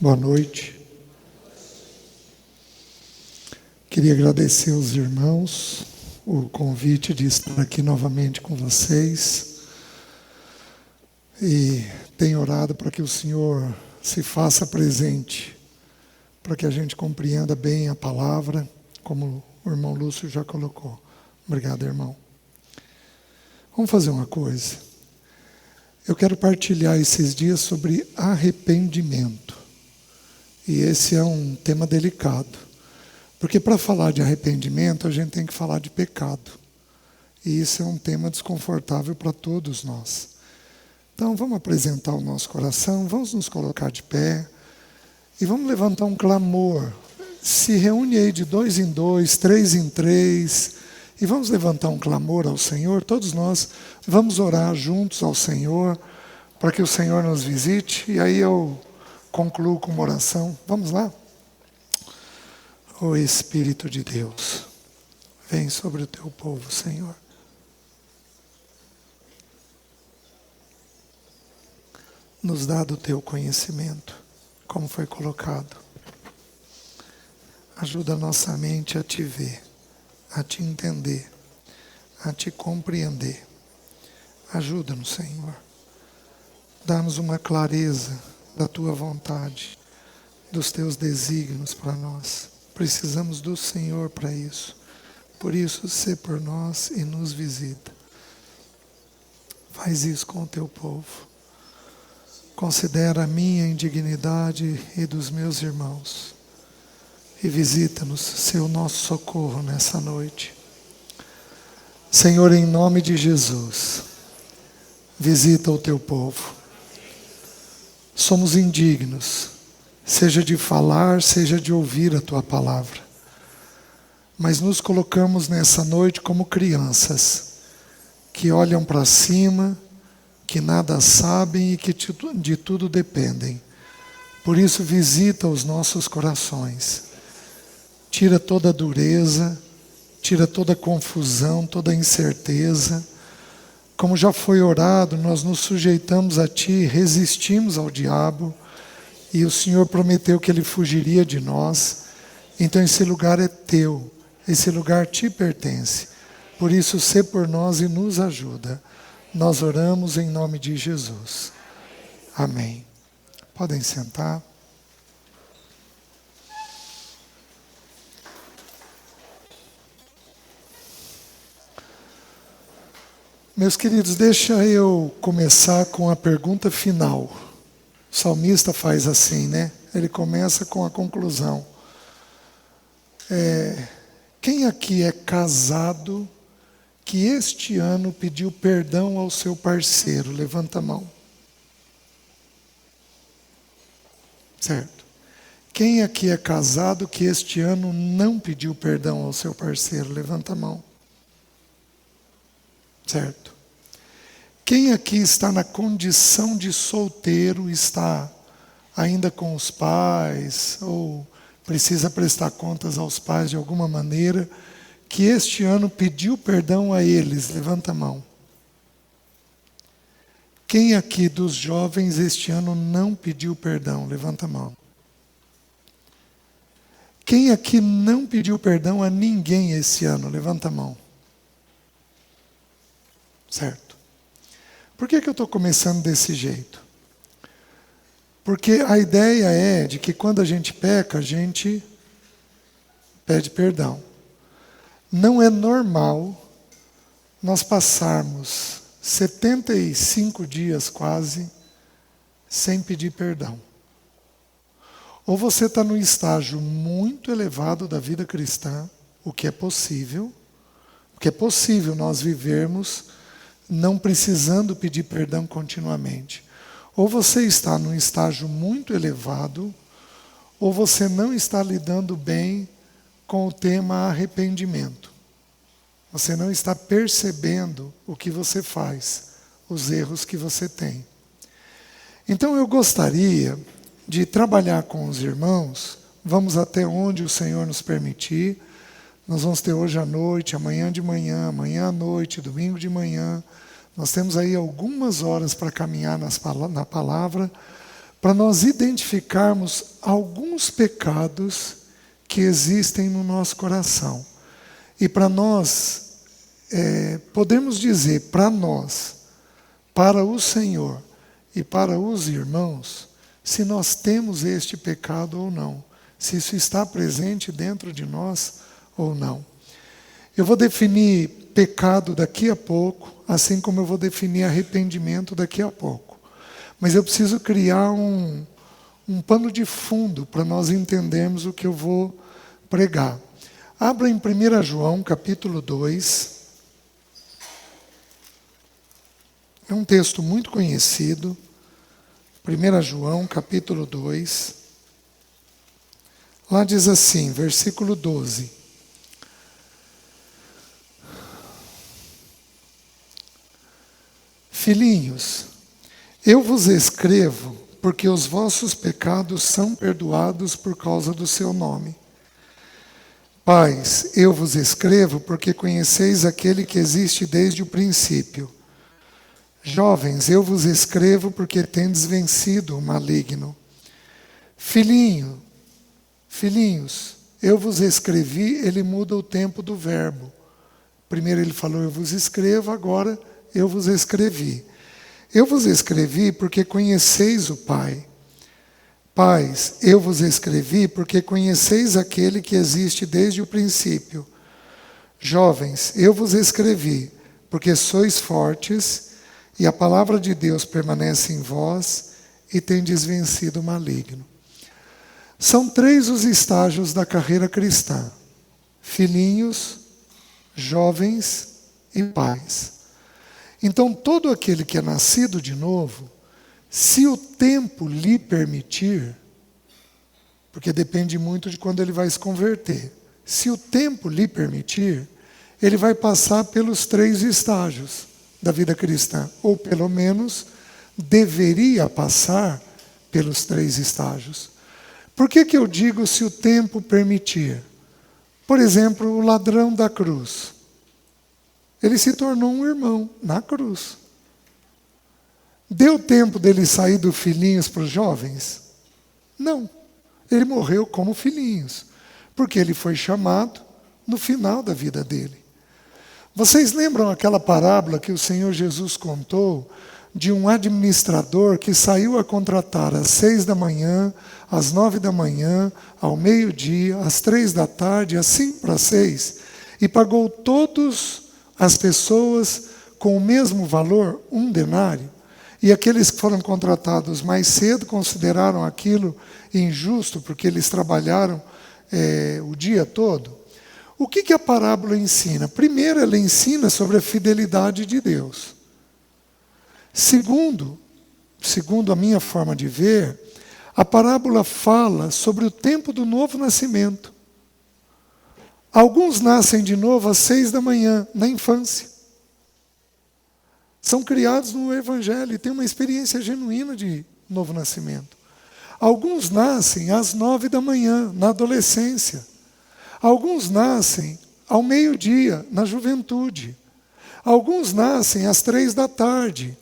Boa noite. Queria agradecer aos irmãos o convite de estar aqui novamente com vocês. E tenho orado para que o Senhor se faça presente, para que a gente compreenda bem a palavra, como o irmão Lúcio já colocou. Obrigado, irmão. Vamos fazer uma coisa. Eu quero partilhar esses dias sobre arrependimento. E esse é um tema delicado. Porque para falar de arrependimento, a gente tem que falar de pecado. E isso é um tema desconfortável para todos nós. Então vamos apresentar o nosso coração, vamos nos colocar de pé e vamos levantar um clamor. Se reúne aí de 2 em 2, 3 em 3 e vamos levantar um clamor ao Senhor. Todos nós vamos orar juntos ao Senhor para que o Senhor nos visite. E aí eu concluo com uma oração. Vamos lá? Ó Espírito de Deus, vem sobre o teu povo, Senhor. Nos dá do teu conhecimento, como foi colocado. Ajuda a nossa mente a te ver, a te entender, a te compreender. Ajuda-nos, Senhor. Dá-nos uma clareza da tua vontade, dos teus desígnios para nós. Precisamos do Senhor para isso. Por isso, sê por nós e nos visita. Faz isso com o teu povo. Considera a minha indignidade e dos meus irmãos. E visita-nos, ser o nosso socorro nessa noite. Senhor, em nome de Jesus, visita o teu povo. Somos indignos, seja de falar, seja de ouvir a tua palavra. Mas nos colocamos nessa noite como crianças, que olham para cima, que nada sabem e que de tudo dependem. Por isso visita os nossos corações. Tira toda a dureza, tira toda a confusão, toda a incerteza. Como já foi orado, nós nos sujeitamos a Ti, resistimos ao diabo, e o Senhor prometeu que Ele fugiria de nós. Então esse lugar é Teu, esse lugar Te pertence. Por isso, sê por nós e nos ajuda. Nós oramos em nome de Jesus. Amém. Podem sentar. Meus queridos, deixa eu começar com a pergunta final. O salmista faz assim, né? Ele começa com a conclusão. Quem aqui é casado que este ano pediu perdão ao seu parceiro? Levanta a mão. Certo. Quem aqui é casado que este ano não pediu perdão ao seu parceiro? Levanta a mão. Certo. Quem aqui está na condição de solteiro, está ainda com os pais, ou precisa prestar contas aos pais de alguma maneira, que este ano pediu perdão a eles? Levanta a mão. Quem aqui dos jovens este ano não pediu perdão? Levanta a mão. Quem aqui não pediu perdão a ninguém esse ano? Levanta a mão. Certo. Por que eu estou começando desse jeito? Porque a ideia é de que quando a gente peca, a gente pede perdão. Não é normal nós passarmos 75 dias quase sem pedir perdão. Ou você está no estágio muito elevado da vida cristã, o que é possível, porque é possível nós vivermos não precisando pedir perdão continuamente. Ou você está num estágio muito elevado, ou você não está lidando bem com o tema arrependimento. Você não está percebendo o que você faz, os erros que você tem. Então eu gostaria de trabalhar com os irmãos, vamos até onde o Senhor nos permitir. Nós vamos ter hoje à noite, amanhã de manhã, amanhã à noite, domingo de manhã. Nós temos aí algumas horas para caminhar na palavra, para nós identificarmos alguns pecados que existem no nosso coração. E para nós, podemos dizer para nós, para o Senhor e para os irmãos, se nós temos este pecado ou não, se isso está presente dentro de nós ou não. Eu vou definir pecado daqui a pouco, assim como eu vou definir arrependimento daqui a pouco. Mas eu preciso criar um pano de fundo para nós entendermos o que eu vou pregar. Abra em 1 João, capítulo 2. É um texto muito conhecido. 1 João, capítulo 2. Lá diz assim, versículo 12. Filhinhos, eu vos escrevo porque os vossos pecados são perdoados por causa do seu nome. Pais, eu vos escrevo porque conheceis aquele que existe desde o princípio. Jovens, eu vos escrevo porque tendes vencido o maligno. Filhinhos, eu vos escrevi, ele muda o tempo do verbo. Primeiro ele falou, eu vos escrevo, agora eu vos escrevi. Eu vos escrevi porque conheceis o Pai. Pais, eu vos escrevi porque conheceis aquele que existe desde o princípio. Jovens, eu vos escrevi porque sois fortes e a palavra de Deus permanece em vós e tendes vencido o maligno. São 3 os estágios da carreira cristã: filhinhos, jovens e pais. Então, todo aquele que é nascido de novo, se o tempo lhe permitir, porque depende muito de quando ele vai se converter, se o tempo lhe permitir, ele vai passar pelos 3 estágios da vida cristã, ou pelo menos deveria passar pelos 3 estágios. Por que eu digo se o tempo permitir? Por exemplo, o ladrão da cruz. Ele se tornou um irmão na cruz. Deu tempo dele sair do filhinhos para os jovens? Não. Ele morreu como filhinhos, porque ele foi chamado no final da vida dele. Vocês lembram aquela parábola que o Senhor Jesus contou de um administrador que saiu a contratar às 6 da manhã, às 9 da manhã, ao meio-dia, às 3 da tarde, às 5 para 6, e pagou todas as pessoas com o mesmo valor, 1 denário? E aqueles que foram contratados mais cedo consideraram aquilo injusto, porque eles trabalharam o dia todo. O que a parábola ensina? Primeiro, ela ensina sobre a fidelidade de Deus. Segundo a minha forma de ver, a parábola fala sobre o tempo do novo nascimento. Alguns nascem de novo às 6 da manhã, na infância. São criados no Evangelho e têm uma experiência genuína de novo nascimento. Alguns nascem às 9 da manhã, na adolescência. Alguns nascem ao meio-dia, na juventude. Alguns nascem às 3 da tarde,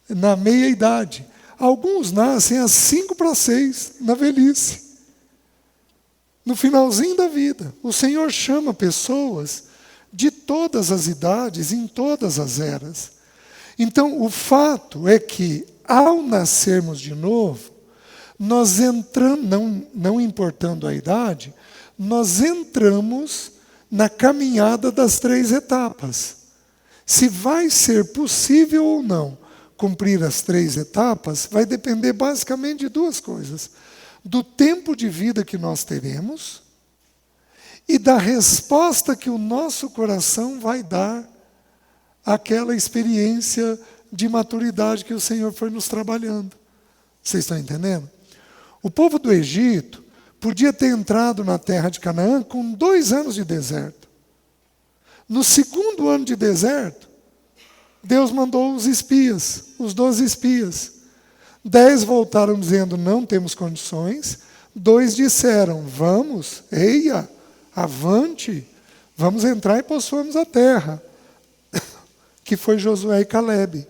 na meia-idade. Alguns nascem às 5 para 6, na velhice. No finalzinho da vida. O Senhor chama pessoas de todas as idades, em todas as eras. Então, o fato é que, ao nascermos de novo, nós entramos, não importando a idade, nós entramos na caminhada das 3 etapas. Se vai ser possível ou não cumprir as 3 etapas, vai depender basicamente de 2 coisas: do tempo de vida que nós teremos e da resposta que o nosso coração vai dar àquela experiência de maturidade que o Senhor foi nos trabalhando. Vocês estão entendendo? O povo do Egito podia ter entrado na terra de Canaã com 2 anos de deserto. No 2º ano de deserto, Deus mandou os espias, os 12 espias. 10 voltaram dizendo, não temos condições. 2 disseram, vamos, eia, avante, vamos entrar e possuamos a terra. Que foi Josué e Calebe.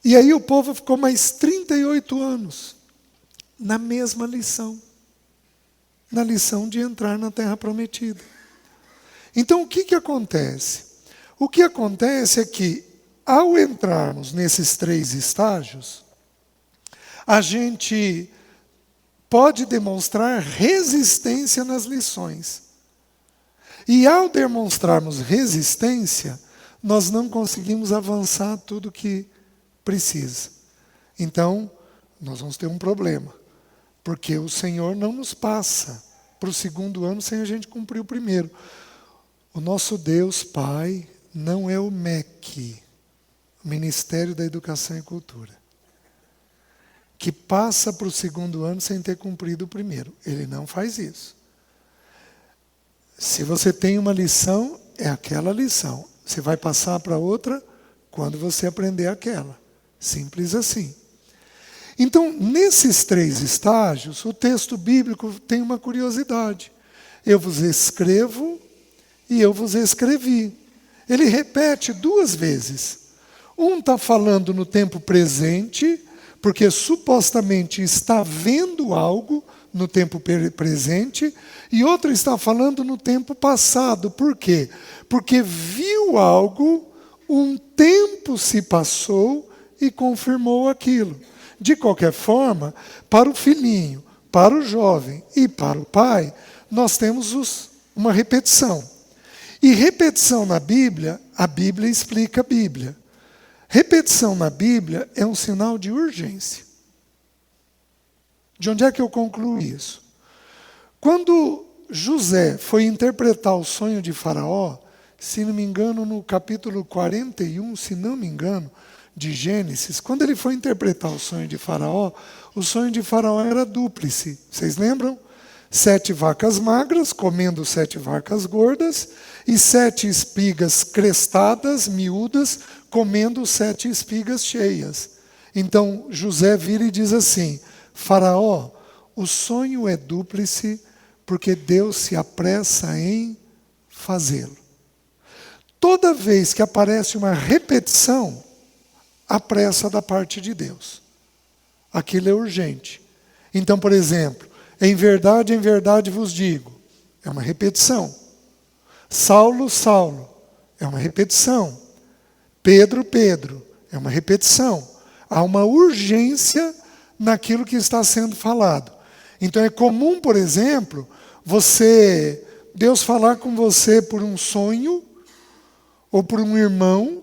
E aí o povo ficou mais 38 anos na mesma lição. Na lição de entrar na Terra Prometida. Então o que acontece? O que acontece é que, ao entrarmos nesses 3 estágios, a gente pode demonstrar resistência nas lições. E ao demonstrarmos resistência, nós não conseguimos avançar tudo o que precisa. Então, nós vamos ter um problema. Porque o Senhor não nos passa para o 2º ano sem a gente cumprir o primeiro. O nosso Deus Pai não é o MEC, o Ministério da Educação e Cultura, que passa para o 2º ano sem ter cumprido o primeiro. Ele não faz isso. Se você tem uma lição, é aquela lição. Você vai passar para outra quando você aprender aquela. Simples assim. Então, nesses 3 estágios, o texto bíblico tem uma curiosidade. Eu vos escrevo e eu vos escrevi. Ele repete 2 vezes. Um está falando no tempo presente, porque supostamente está vendo algo no tempo presente, e outro está falando no tempo passado. Por quê? Porque viu algo, um tempo se passou e confirmou aquilo. De qualquer forma, para o filhinho, para o jovem e para o pai, nós temos uma repetição. E repetição na Bíblia, a Bíblia explica a Bíblia. Repetição na Bíblia é um sinal de urgência. De onde é que eu concluo isso? Quando José foi interpretar o sonho de Faraó, se não me engano, no capítulo 41, se não me engano, de Gênesis, quando ele foi interpretar o sonho de Faraó era dúplice. Vocês lembram? 7 vacas magras comendo 7 vacas gordas e 7 espigas crestadas, miúdas, comendo 7 espigas cheias. Então José vira e diz assim: Faraó, o sonho é dúplice porque Deus se apressa em fazê-lo. Toda vez que aparece uma repetição, a pressa da parte de Deus. Aquilo é urgente. Então, por exemplo, em verdade vos digo, é uma repetição. Saulo, Saulo, é uma repetição. Pedro, Pedro, é uma repetição. Há uma urgência naquilo que está sendo falado. Então é comum, por exemplo, Deus falar com você por um sonho, ou por um irmão,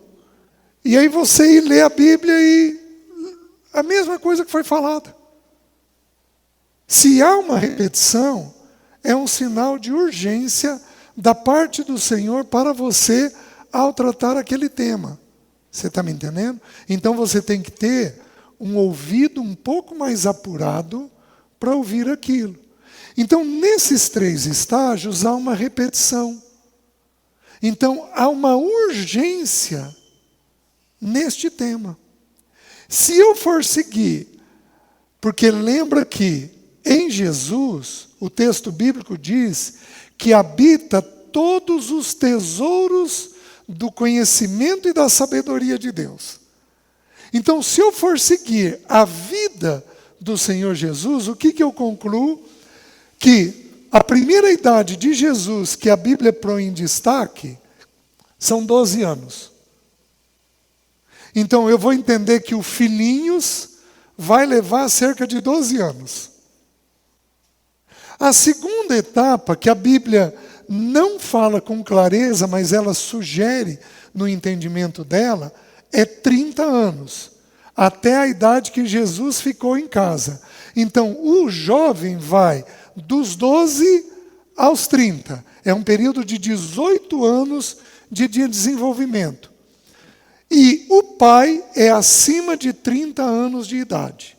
e aí você ir ler a Bíblia e a mesma coisa que foi falada. Se há uma repetição, é um sinal de urgência da parte do Senhor para você ao tratar aquele tema. Você está me entendendo? Então você tem que ter um ouvido um pouco mais apurado para ouvir aquilo. Então, nesses 3 estágios, há uma repetição. Então, há uma urgência neste tema. Se eu for seguir, porque lembra que em Jesus, o texto bíblico diz que habita todos os tesouros do conhecimento e da sabedoria de Deus. Então, se eu for seguir a vida do Senhor Jesus, o que eu concluo? Que a primeira idade de Jesus, que a Bíblia põe em destaque, são 12 anos. Então, eu vou entender que o filhinhos vai levar cerca de 12 anos. A segunda etapa, que a Bíblia não fala com clareza, mas ela sugere no entendimento dela, é 30 anos, até a idade que Jesus ficou em casa. Então, o jovem vai dos 12 aos 30. É um período de 18 anos de desenvolvimento. E o pai é acima de 30 anos de idade.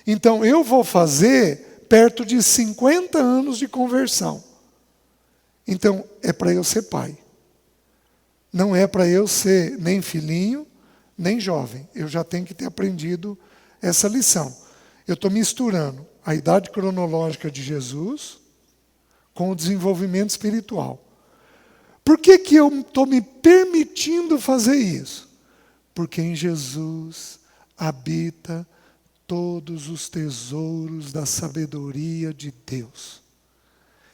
Então, eu vou fazer perto de 50 anos de conversão. Então, é para eu ser pai. Não é para eu ser nem filhinho, nem jovem. Eu já tenho que ter aprendido essa lição. Eu estou misturando a idade cronológica de Jesus com o desenvolvimento espiritual. Por que eu estou me permitindo fazer isso? Porque em Jesus habita todos os tesouros da sabedoria de Deus.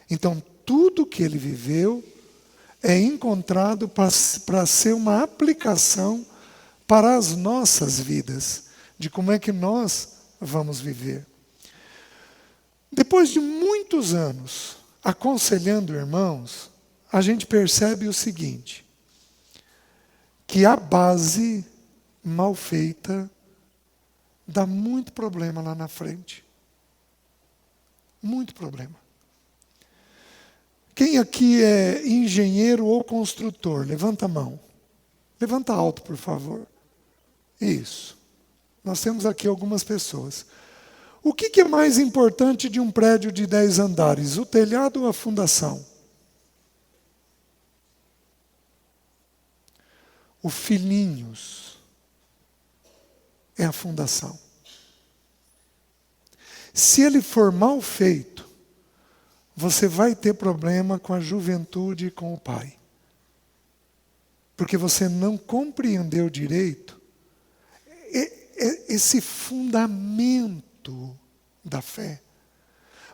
Então, tudo que ele viveu é encontrado para ser uma aplicação para as nossas vidas, de como é que nós vamos viver. Depois de muitos anos aconselhando irmãos, a gente percebe o seguinte, que a base mal feita dá muito problema lá na frente. Muito problema. Quem aqui é engenheiro ou construtor? Levanta a mão. Levanta alto, por favor. Isso. Nós temos aqui algumas pessoas. O que é mais importante de um prédio de 10 andares? O telhado ou a fundação? O filhinhos é a fundação. Se ele for mal feito, você vai ter problema com a juventude e com o pai. Porque você não compreendeu direito esse fundamento da fé.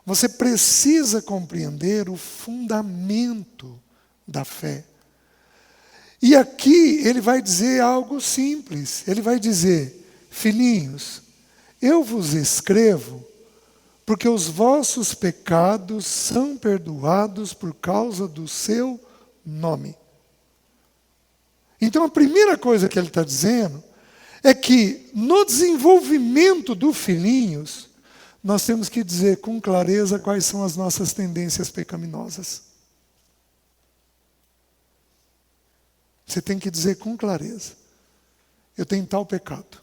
Você precisa compreender o fundamento da fé. E aqui ele vai dizer algo simples. Ele vai dizer, filhinhos, eu vos escrevo porque os vossos pecados são perdoados por causa do seu nome. Então a primeira coisa que ele está dizendo é que no desenvolvimento do filhinhos, nós temos que dizer com clareza quais são as nossas tendências pecaminosas. Você tem que dizer com clareza, eu tenho tal pecado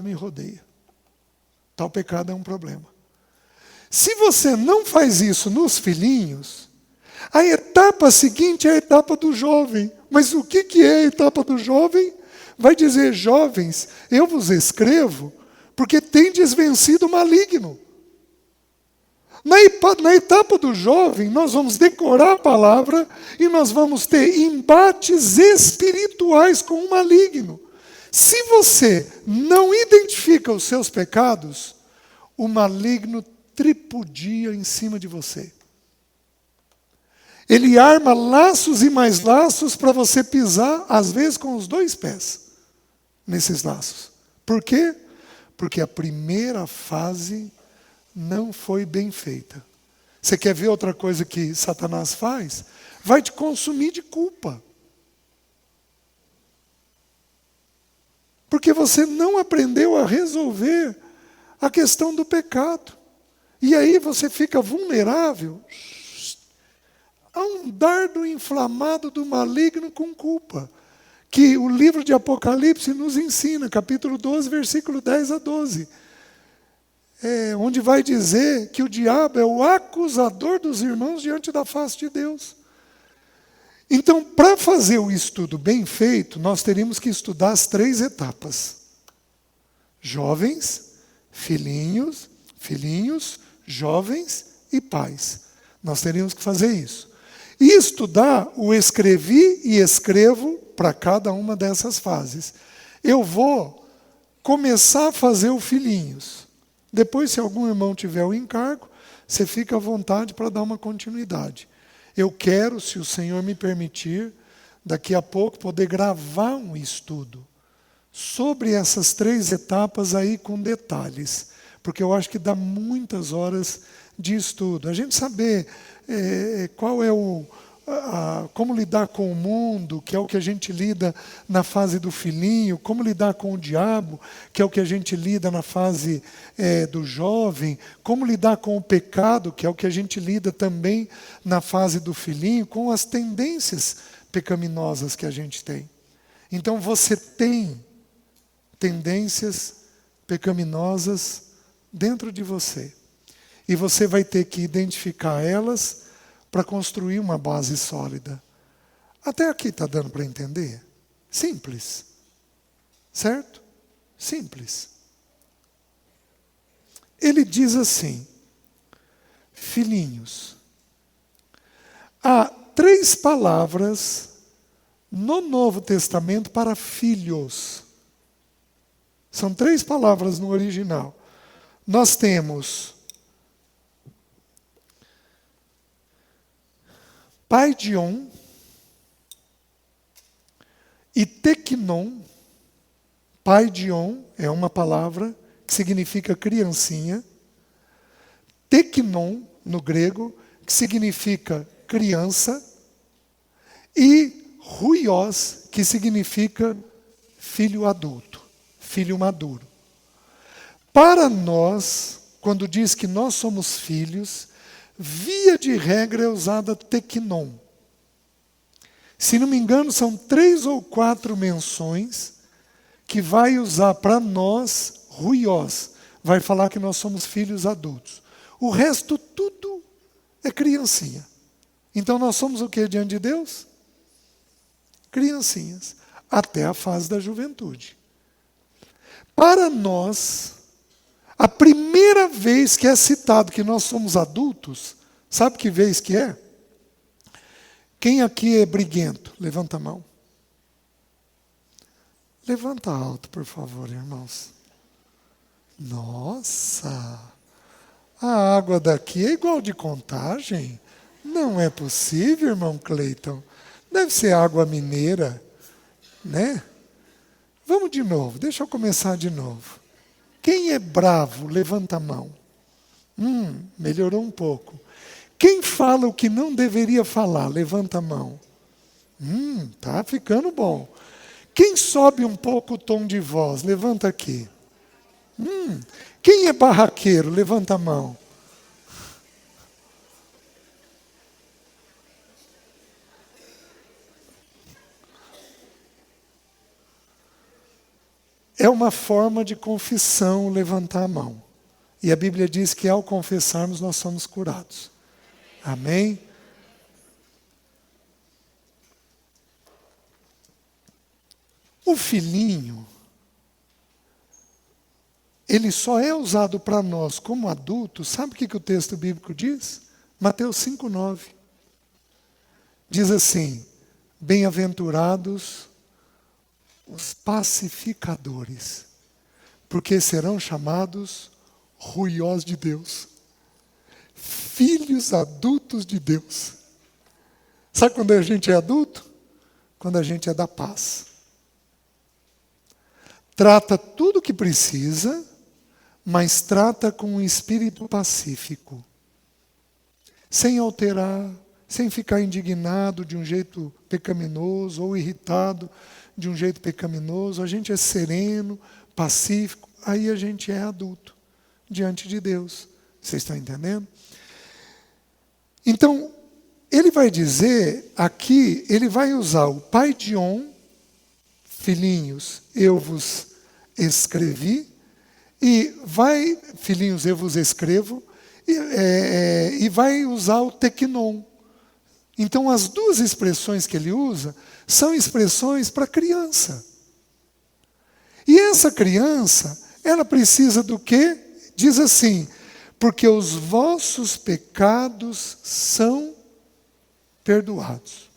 me rodeia. Tal pecado é um problema. Se você não faz isso nos filhinhos, a etapa seguinte é a etapa do jovem. Mas o que é a etapa do jovem? Vai dizer, jovens, eu vos escrevo porque tendes vencido o maligno. Na etapa do jovem, nós vamos decorar a palavra e nós vamos ter embates espirituais com o maligno. Se você não identifica os seus pecados, o maligno tripudia em cima de você. Ele arma laços e mais laços para você pisar, às vezes com os 2 pés, nesses laços. Por quê? Porque a primeira fase não foi bem feita. Você quer ver outra coisa que Satanás faz? Vai te consumir de culpa. Porque você não aprendeu a resolver a questão do pecado. E aí você fica vulnerável a um dardo inflamado do maligno com culpa. Que o livro de Apocalipse nos ensina, capítulo 12, versículo 10 a 12. Onde vai dizer que o diabo é o acusador dos irmãos diante da face de Deus. Então, para fazer o estudo bem feito, nós teríamos que estudar as 3 etapas. Jovens, filhinhos, jovens e pais. Nós teríamos que fazer isso. E estudar o escrevi e escrevo para cada uma dessas fases. Eu vou começar a fazer o filhinhos. Depois, se algum irmão tiver o encargo, você fica à vontade para dar uma continuidade. Eu quero, se o Senhor me permitir, daqui a pouco poder gravar um estudo sobre essas 3 etapas aí com detalhes, porque eu acho que dá muitas horas de estudo. A gente saber qual é como lidar com o mundo, que é o que a gente lida na fase do filhinho, como lidar com o diabo, que é o que a gente lida na fase do jovem, como lidar com o pecado, que é o que a gente lida também na fase do filhinho, com as tendências pecaminosas que a gente tem. Então você tem tendências pecaminosas dentro de você. E você vai ter que identificar elas para construir uma base sólida. Até aqui está dando para entender? Simples. Certo? Simples. Ele diz assim, filhinhos, há 3 palavras no Novo Testamento para filhos. São 3 palavras no original. Nós temos paidion e teknon. Paidion é uma palavra que significa criancinha. Teknon, no grego, que significa criança. E huios, que significa filho adulto, filho maduro. Para nós, quando diz que nós somos filhos, via de regra é usada teknon. Se não me engano, são 3 ou 4 menções que vai usar para nós, huios, vai falar que nós somos filhos adultos. O resto tudo é criancinha. Então nós somos o que diante de Deus? Criancinhas, até a fase da juventude. Para nós, a primeira vez que é citado que nós somos adultos, sabe que vez que é? Quem aqui é briguento? Levanta a mão. Levanta alto, por favor, irmãos. Nossa! A água daqui é igual de Contagem? Não é possível, irmão Cleiton. Deve ser água mineira, né? Vamos de novo, deixa eu começar de novo. Quem é bravo, levanta a mão. Melhorou um pouco. Quem fala o que não deveria falar, levanta a mão. Tá ficando bom. Quem sobe um pouco o tom de voz, levanta aqui. Quem é barraqueiro, levanta a mão. É uma forma de confissão levantar a mão. E a Bíblia diz que ao confessarmos nós somos curados. Amém? O filhinho, ele só é usado para nós como adulto. Sabe o que o texto bíblico diz? Mateus 5,9. Diz assim: bem-aventurados os pacificadores, porque serão chamados huios de Deus, filhos adultos de Deus. Sabe quando a gente é adulto? Quando a gente é da paz. Trata tudo o que precisa, mas trata com um espírito pacífico. Sem alterar, sem ficar indignado de um jeito pecaminoso ou irritado de um jeito pecaminoso. A gente é sereno, pacífico, aí a gente é adulto diante de Deus. Vocês estão entendendo? Então, ele vai dizer aqui, ele vai usar o paidion, filhinhos, eu vos escrevi, filhinhos, eu vos escrevo, e vai usar o teknon. Então, as 2 expressões que ele usa são expressões para criança. E essa criança, ela precisa do quê? Diz assim: porque os vossos pecados são perdoados,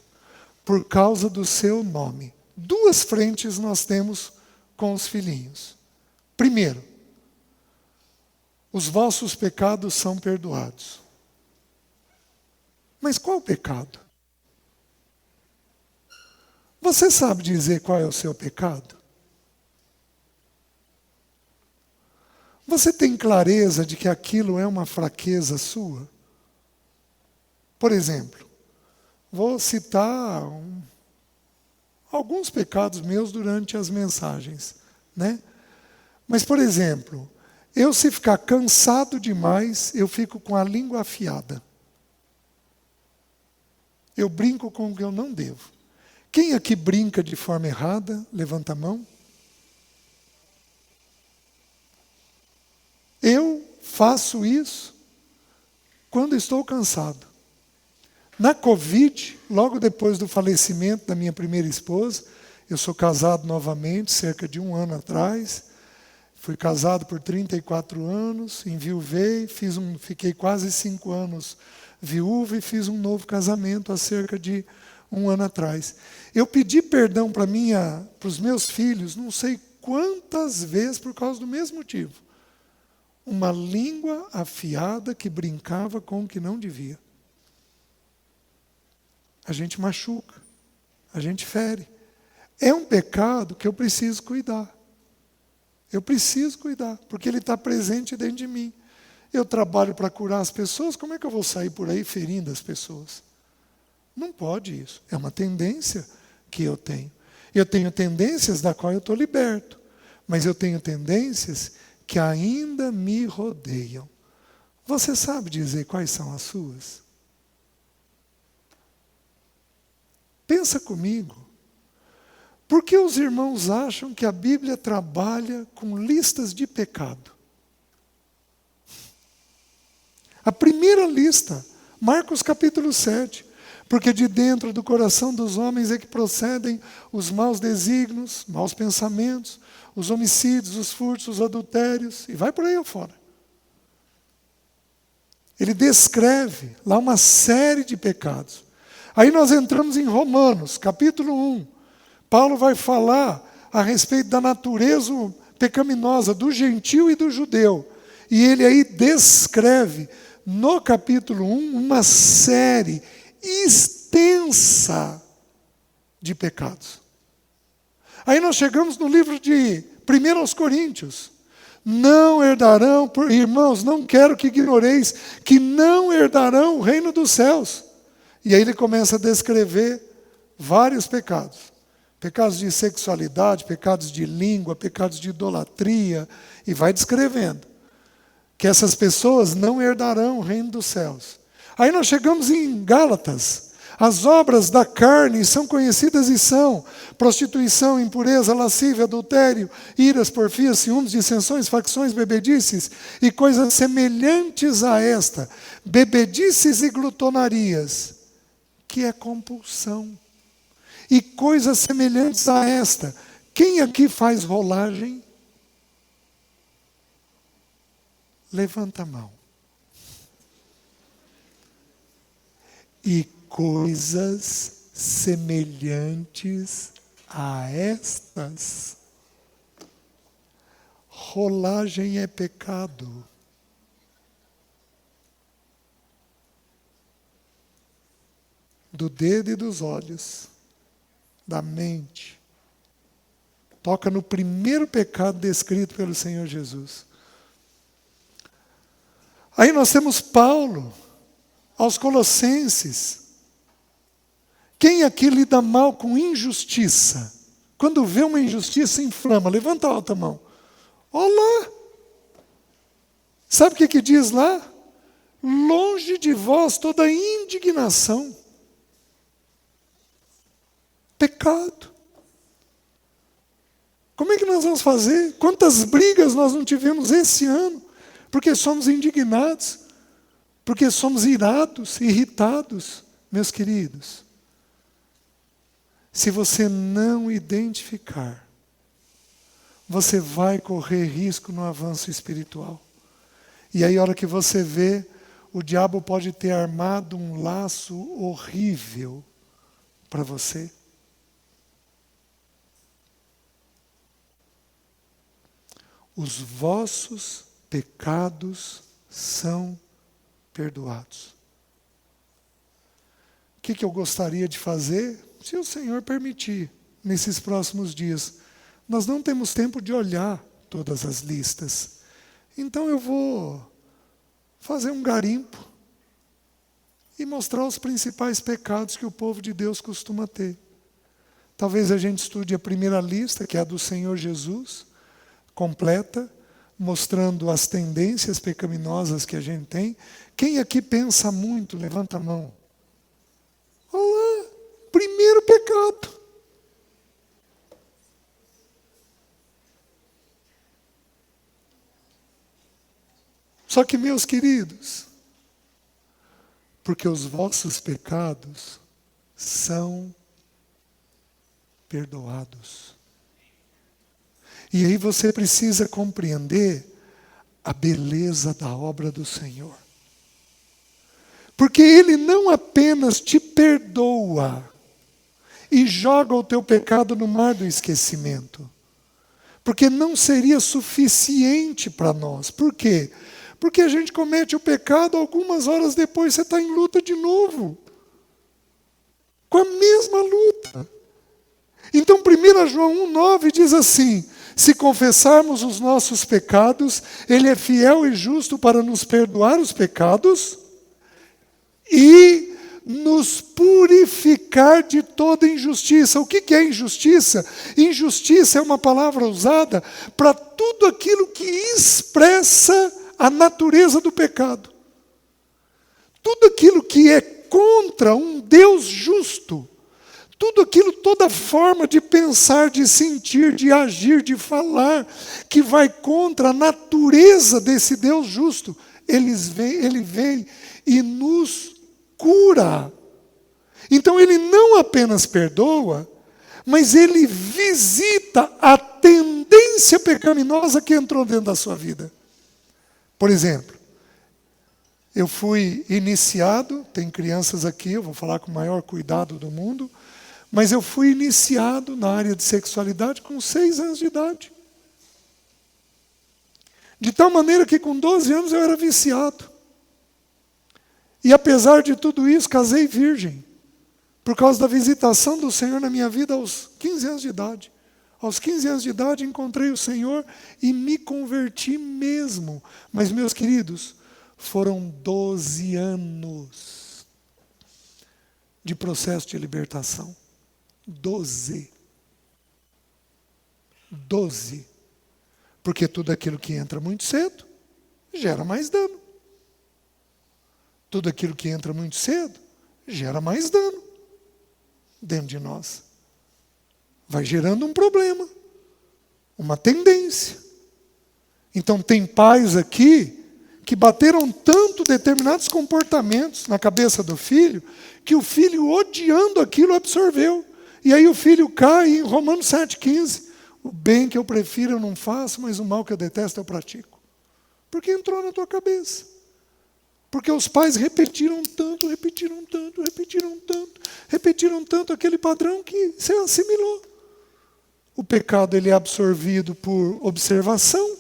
por causa do seu nome. 2 frentes nós temos com os filhinhos. Primeiro, os vossos pecados são perdoados. Mas qual pecado? Você sabe dizer qual é o seu pecado? Você tem clareza de que aquilo é uma fraqueza sua? Por exemplo, vou citar alguns pecados meus durante as mensagens, né? Mas, por exemplo, eu se ficar cansado demais, eu fico com a língua afiada. Eu brinco com o que eu não devo. Quem aqui brinca de forma errada? Levanta a mão. Eu faço isso quando estou cansado. Na Covid, logo depois do falecimento da minha primeira esposa, eu sou casado novamente, cerca de 1 ano atrás. Fui casado por 34 anos, enviuvei, fiquei quase 5 anos viúva e fiz um novo casamento há cerca de 1 ano atrás. Eu pedi perdão para os meus filhos, não sei quantas vezes por causa do mesmo motivo. Uma língua afiada que brincava com o que não devia. A gente machuca, a gente fere. É um pecado que eu preciso cuidar. Eu preciso cuidar, porque ele está presente dentro de mim. Eu trabalho para curar as pessoas, como é que eu vou sair por aí ferindo as pessoas? Não pode isso. É uma tendência que eu tenho. Eu tenho tendências da qual eu estou liberto, mas eu tenho tendências que ainda me rodeiam. Você sabe dizer quais são as suas? Pensa comigo. Por que os irmãos acham que a Bíblia trabalha com listas de pecado? A primeira lista, Marcos capítulo 7. Porque de dentro do coração dos homens é que procedem os maus desígnios, maus pensamentos, os homicídios, os furtos, os adultérios, e vai por aí afora. Ele descreve lá uma série de pecados. Aí nós entramos em Romanos, capítulo 1. Paulo vai falar a respeito da natureza pecaminosa do gentio e do judeu. E ele aí descreve, no capítulo 1, uma série extensa de pecados. Aí nós chegamos no livro de 1 aos Coríntios. Não herdarão, irmãos, não quero que ignoreis, que não herdarão o reino dos céus. E aí ele começa a descrever vários pecados. Pecados de sexualidade, pecados de língua, pecados de idolatria, e vai descrevendo que essas pessoas não herdarão o reino dos céus. Aí nós chegamos em Gálatas. As obras da carne são conhecidas e são prostituição, impureza, lascívia, adultério, iras, porfias, ciúmes, dissensões, facções, bebedices e coisas semelhantes a esta, bebedices e glutonarias, que é compulsão. E coisas semelhantes a esta. Quem aqui faz rolagem? Levanta a mão. E coisas semelhantes a estas. Rolagem é pecado. Do dedo e dos olhos, da mente. Toca no primeiro pecado descrito pelo Senhor Jesus. Aí nós temos Paulo, aos Colossenses. Quem aqui lida mal com injustiça? Quando vê uma injustiça, inflama. Levanta a alta mão. Olá! Sabe o que diz lá? Longe de vós toda indignação. Pecado. Como é que nós vamos fazer? Quantas brigas nós não tivemos esse ano? Porque somos indignados. Porque somos irados, irritados, meus queridos. Se você não identificar, você vai correr risco no avanço espiritual. E aí, a hora que você vê, o diabo pode ter armado um laço horrível para você. Os vossos pecados são perdoados. O que eu gostaria de fazer? Se o Senhor permitir, nesses próximos dias. Nós não temos tempo de olhar todas as listas. Então eu vou fazer um garimpo e mostrar os principais pecados que o povo de Deus costuma ter. Talvez a gente estude a primeira lista, que é a do Senhor Jesus, completa, mostrando as tendências pecaminosas que a gente tem. Quem aqui pensa muito, levanta a mão. Olá, primeiro pecado. Só que, meus queridos, porque os vossos pecados são perdoados. E aí você precisa compreender a beleza da obra do Senhor. Porque Ele não apenas te perdoa e joga o teu pecado no mar do esquecimento, Porque não seria suficiente para nós. Por quê? Porque a gente comete o pecado, algumas horas depois você está em luta de novo. Com a mesma luta. Então 1 João 1,9 diz assim: se confessarmos os nossos pecados, Ele é fiel e justo para nos perdoar os pecados e nos purificar de toda injustiça. O que é injustiça? Injustiça é uma palavra usada para tudo aquilo que expressa a natureza do pecado. Tudo aquilo que é contra um Deus justo. Tudo aquilo, toda forma de pensar, de sentir, de agir, de falar, que vai contra a natureza desse Deus justo, ele vem e nos cura. Então ele não apenas perdoa, mas ele visita a tendência pecaminosa que entrou dentro da sua vida. Por exemplo, eu fui iniciado, tem crianças aqui, eu vou falar com o maior cuidado do mundo, mas eu fui iniciado na área de sexualidade com 6 anos de idade. De tal maneira que com 12 anos eu era viciado. E apesar de tudo isso, casei virgem. Por causa da visitação do Senhor na minha vida aos 15 anos de idade. Aos 15 anos de idade encontrei o Senhor e me converti mesmo. Mas, meus queridos, foram 12 anos de processo de libertação. 12. Porque tudo aquilo que entra muito cedo gera mais dano. Tudo aquilo que entra muito cedo gera mais dano dentro de nós. Vai gerando um problema, uma tendência. Então tem pais aqui que bateram tanto determinados comportamentos na cabeça do filho, que o filho, odiando aquilo, absorveu. E aí o filho cai em Romanos 7,15. O bem que eu prefiro eu não faço, mas o mal que eu detesto eu pratico. Porque entrou na tua cabeça. Porque os pais repetiram tanto aquele padrão que você assimilou. O pecado ele é absorvido por observação.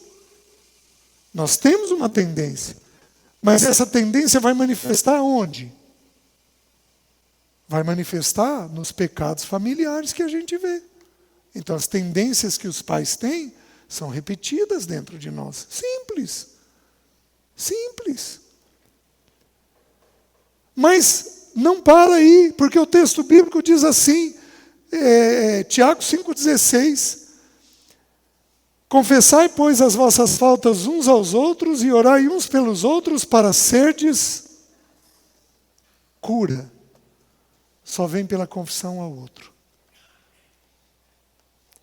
Nós temos uma tendência. Mas essa tendência vai manifestar onde? Vai manifestar nos pecados familiares que a gente vê. Então as tendências que os pais têm são repetidas dentro de nós. Simples. Mas não para aí, porque o texto bíblico diz assim, Tiago 5,16, confessai, pois, as vossas faltas uns aos outros e orai uns pelos outros para serdes cura. Só vem pela confissão ao outro.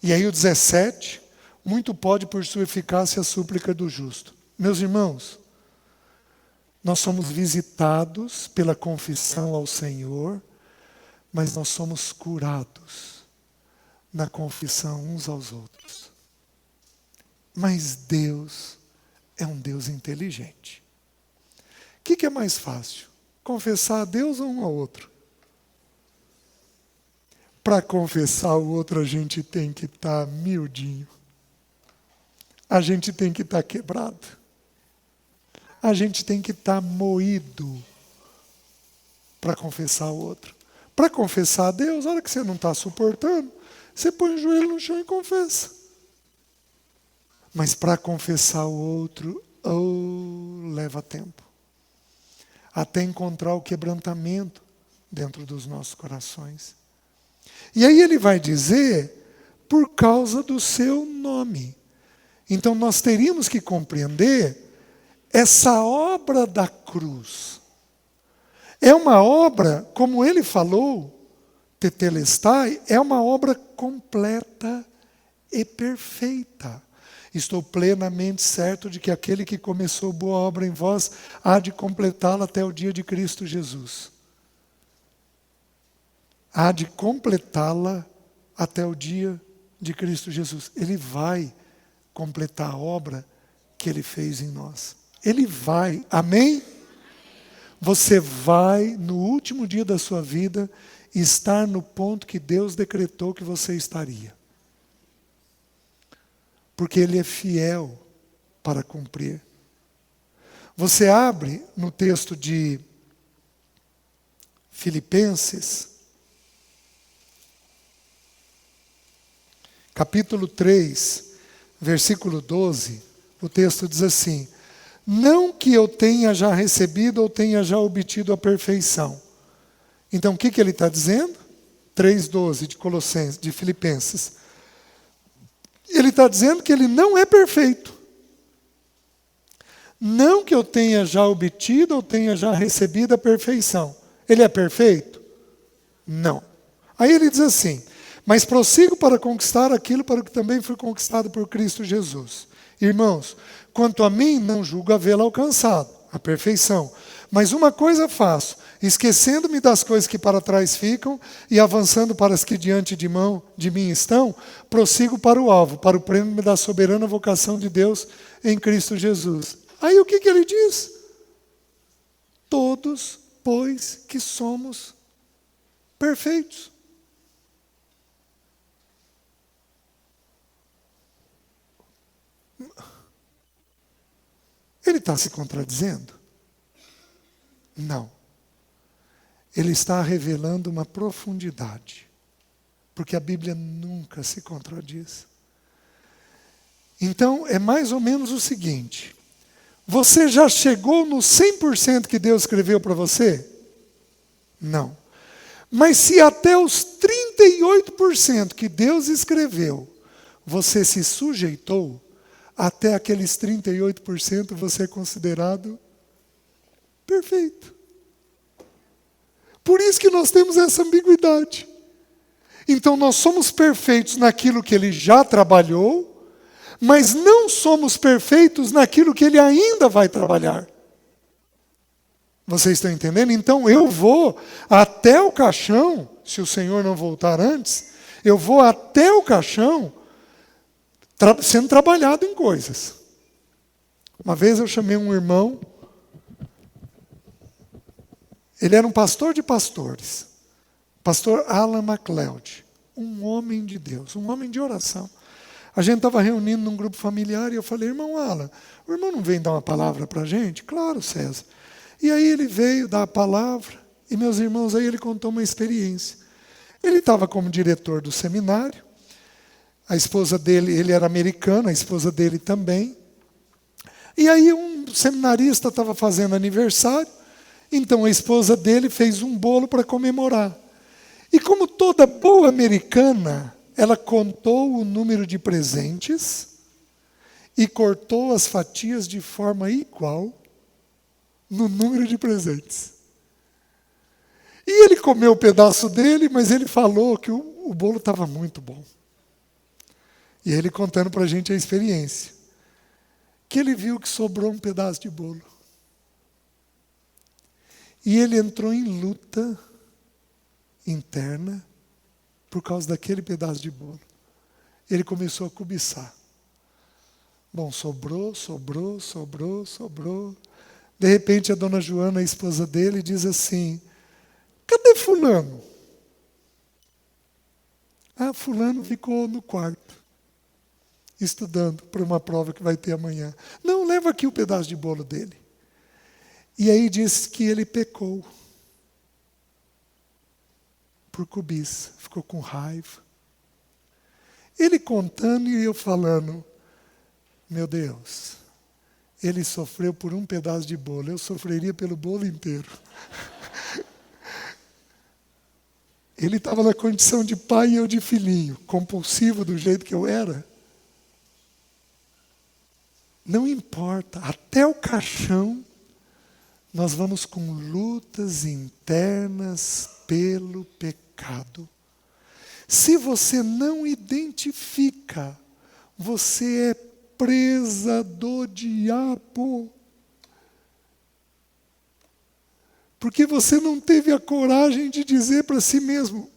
E aí o 17, muito pode por sua eficácia a súplica do justo. Meus irmãos, nós somos visitados pela confissão ao Senhor, mas nós somos curados na confissão uns aos outros. Mas Deus é um Deus inteligente. O que é mais fácil? Confessar a Deus ou um ao outro? Para confessar o outro, a gente tem que estar miudinho. A gente tem que estar quebrado. A gente tem que estar moído para confessar o outro. Para confessar a Deus, a hora que você não está suportando, você põe o joelho no chão e confessa. Mas para confessar o outro, leva tempo. Até encontrar o quebrantamento dentro dos nossos corações. E aí ele vai dizer, por causa do seu nome. Então nós teríamos que compreender essa obra da cruz. É uma obra, como ele falou, tetelestai, é uma obra completa e perfeita. Estou plenamente certo de que aquele que começou boa obra em vós há de completá-la até o dia de Cristo Jesus. Há de completá-la até o dia de Cristo Jesus. Ele vai completar a obra que Ele fez em nós. Ele vai, amém? Você vai, no último dia da sua vida, estar no ponto que Deus decretou que você estaria. porque Ele é fiel para cumprir. Você abre no texto de Filipenses, capítulo 3, versículo 12, o texto diz assim: não que eu tenha já recebido ou tenha já obtido a perfeição. Então o que ele está dizendo? 3,12 de Filipenses. Ele está dizendo que ele não é perfeito. Não que eu tenha já obtido ou tenha já recebido a perfeição. Ele é perfeito? Não. Aí ele diz assim: mas prossigo para conquistar aquilo para o que também fui conquistado por Cristo Jesus. Irmãos, quanto a mim, não julgo havê-la alcançado, a perfeição. Mas uma coisa faço, esquecendo-me das coisas que para trás ficam e avançando para as que diante de mim estão, prossigo para o alvo, para o prêmio da soberana vocação de Deus em Cristo Jesus. Aí o que ele diz? Todos, pois, que somos perfeitos. Ele está se contradizendo? Não. Ele está revelando uma profundidade, porque a Bíblia nunca se contradiz. Então, é mais ou menos o seguinte: você já chegou no 100% que Deus escreveu para você? Não. Mas se até os 38% que Deus escreveu, você se sujeitou, até aqueles 38% você é considerado perfeito. Por isso que nós temos essa ambiguidade. Então nós somos perfeitos naquilo que Ele já trabalhou, mas não somos perfeitos naquilo que Ele ainda vai trabalhar. Vocês estão entendendo? Então eu vou até o caixão, se o Senhor não voltar antes, eu vou até o caixão sendo trabalhado em coisas. Uma vez eu chamei um irmão, ele era um pastor de pastores, pastor Alan MacLeod, um homem de Deus, um homem de oração. A gente estava reunindo num grupo familiar e eu falei: irmão Alan, o irmão não vem dar uma palavra para a gente? Claro, César. E aí ele veio dar a palavra, e meus irmãos, aí ele contou uma experiência. Ele estava como diretor do seminário, a esposa dele, ele era americano, a esposa dele também. E aí um seminarista estava fazendo aniversário, então a esposa dele fez um bolo para comemorar. E como toda boa americana, ela contou o número de presentes e cortou as fatias de forma igual no número de presentes. E ele comeu o pedaço dele, mas ele falou que o bolo estava muito bom. E ele contando para a gente a experiência. Que ele viu que sobrou um pedaço de bolo. E ele entrou em luta interna por causa daquele pedaço de bolo. Ele começou a cobiçar. Bom, sobrou. De repente a dona Joana, a esposa dele, diz assim: cadê fulano? Ah, fulano ficou no quarto, estudando para uma prova que vai ter amanhã. Não, leva aqui o pedaço de bolo dele. E aí diz que ele pecou por cobiça, ficou com raiva. Ele contando e eu falando: meu Deus, ele sofreu por um pedaço de bolo, eu sofreria pelo bolo inteiro. Ele estava na condição de pai e eu de filhinho, compulsivo do jeito que eu era. Não importa, até o caixão, nós vamos com lutas internas pelo pecado. Se você não identifica, você é presa do diabo. Porque você não teve a coragem de dizer para si mesmo: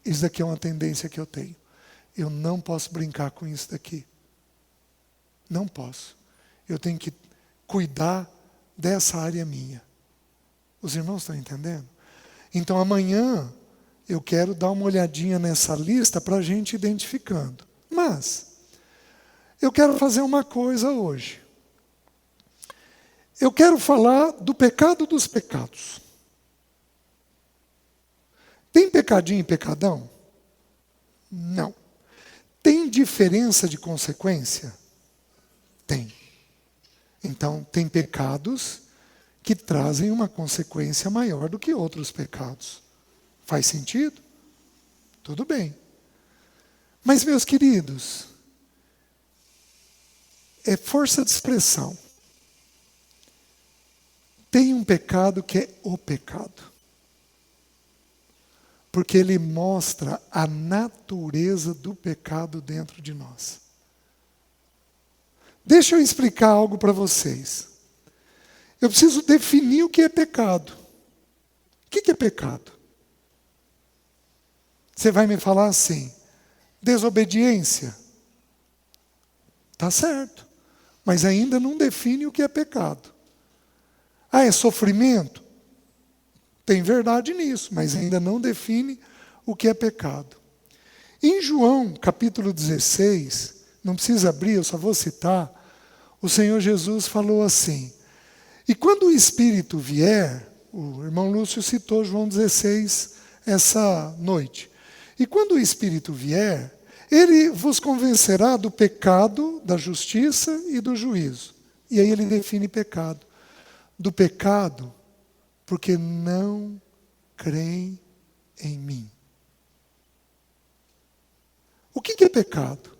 isso daqui é uma tendência que eu tenho. Eu não posso brincar com isso daqui. Não posso. Eu tenho que cuidar dessa área minha. Os irmãos estão entendendo? Então amanhã eu quero dar uma olhadinha nessa lista para a gente ir identificando. Mas Eu quero fazer uma coisa hoje. Eu quero falar do pecado dos pecados. Tem pecadinho e pecadão? Não. Tem diferença de consequência? Tem. Então, tem pecados que trazem uma consequência maior do que outros pecados. Faz sentido? Tudo bem. Mas, meus queridos, é força de expressão. Tem um pecado que é o pecado. Porque ele mostra a natureza do pecado dentro de nós. Deixa eu explicar algo para vocês. Eu preciso definir o que é pecado. O que é pecado? Você vai me falar assim, desobediência. Tá certo, mas ainda não define o que é pecado. Ah, é sofrimento? Tem verdade nisso, mas ainda não define o que é pecado. Em João, capítulo 16, não precisa abrir, eu só vou citar, o Senhor Jesus falou assim, e quando o Espírito vier, o irmão Lúcio citou João 16 essa noite, e quando o Espírito vier, ele vos convencerá do pecado, da justiça e do juízo. E aí ele define pecado. Do pecado, porque não creem em mim. O que é pecado?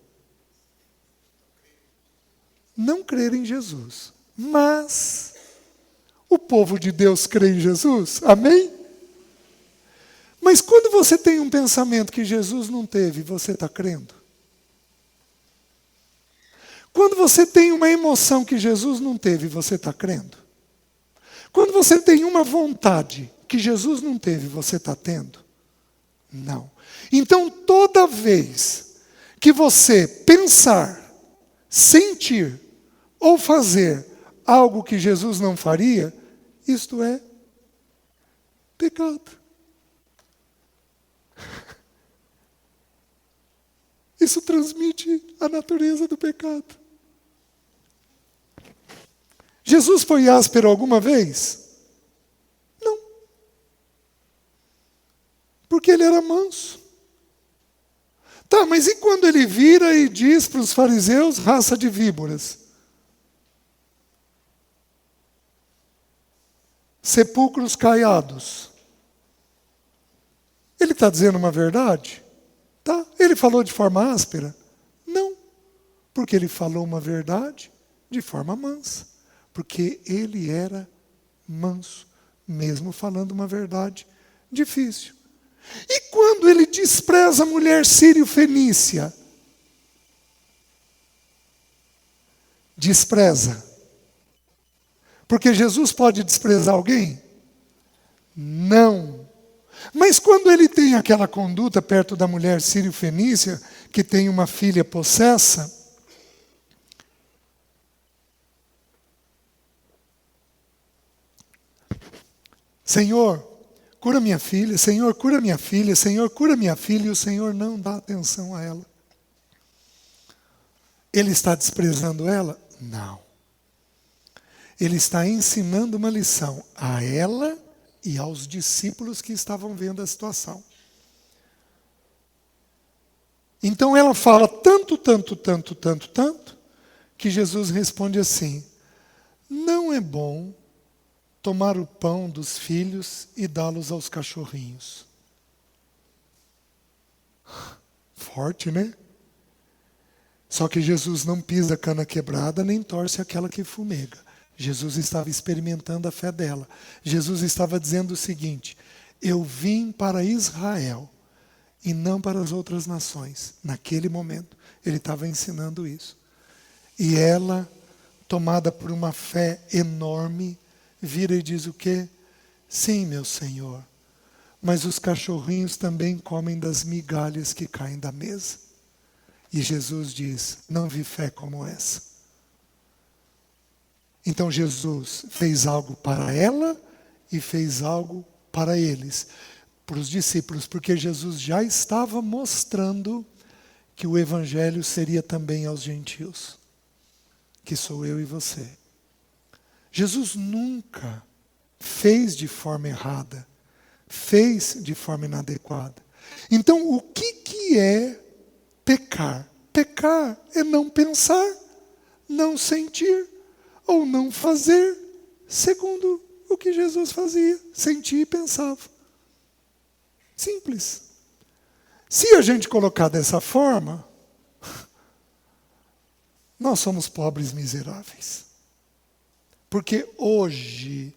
Não crer em Jesus. Mas o povo de Deus crê em Jesus? Amém? Mas quando você tem um pensamento que Jesus não teve, você está crendo? Quando você tem uma emoção que Jesus não teve, você está crendo? Quando você tem uma vontade que Jesus não teve, você está tendo? Não. Então, toda vez que você pensar, sentir ou fazer algo que Jesus não faria, isto é pecado. Isso transmite a natureza do pecado. Jesus foi áspero alguma vez? Não. Porque ele era manso. Tá, mas e quando ele vira e diz para os fariseus, raça de víboras? Sepulcros caiados. Ele está dizendo uma verdade? Tá. Ele falou de forma áspera? Não. Porque ele falou uma verdade de forma mansa. Porque ele era manso, mesmo falando uma verdade difícil. E quando ele despreza a mulher sírio-fenícia? Despreza. Porque Jesus pode desprezar alguém? Não. Mas quando ele tem aquela conduta perto da mulher sírio-fenícia, que tem uma filha possessa, Senhor, cura minha filha, Senhor, cura minha filha, Senhor, cura minha filha, e o Senhor não dá atenção a ela. Ele está desprezando ela? Não. Ele está ensinando uma lição a ela e aos discípulos que estavam vendo a situação. Então ela fala tanto, que Jesus responde assim, não é bom tomar o pão dos filhos e dá-los aos cachorrinhos. Forte, né? Só que Jesus não pisa cana quebrada, nem torce aquela que fumega. Jesus estava experimentando a fé dela. Jesus estava dizendo o seguinte, eu vim para Israel e não para as outras nações. Naquele momento, ele estava ensinando isso. E ela, tomada por uma fé enorme, vira e diz o quê? Sim, meu Senhor, mas os cachorrinhos também comem das migalhas que caem da mesa. E Jesus diz, não vi fé como essa. Então Jesus fez algo para ela e fez algo para eles, para os discípulos, porque Jesus já estava mostrando que o evangelho seria também aos gentios, que sou eu e você. Jesus nunca fez de forma errada, fez de forma inadequada. Então, o que é pecar? Pecar é não pensar, não sentir ou não fazer segundo o que Jesus fazia, sentia e pensava. Simples. Se a gente colocar dessa forma, nós somos pobres miseráveis. Porque hoje,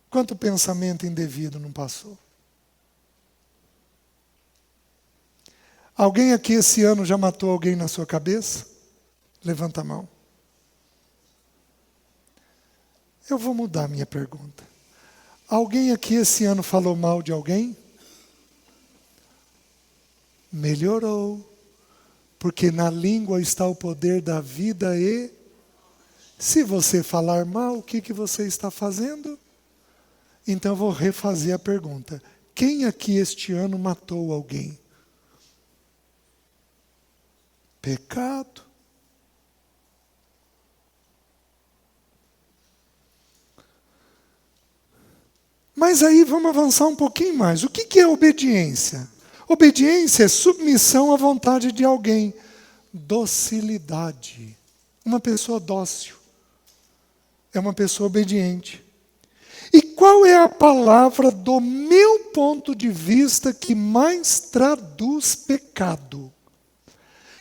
quanto pensamento indevido não passou? Alguém aqui esse ano já matou alguém na sua cabeça? Levanta a mão. Eu vou mudar a minha pergunta. Alguém aqui esse ano falou mal de alguém? Melhorou. Porque na língua está o poder da vida e... Se você falar mal, o que você está fazendo? Então eu vou refazer a pergunta. Quem aqui este ano matou alguém? Pecado. Mas aí vamos avançar um pouquinho mais. O que é obediência? Obediência é submissão à vontade de alguém. Docilidade. Uma pessoa dócil. É uma pessoa obediente. E qual é a palavra, do meu ponto de vista, que mais traduz pecado?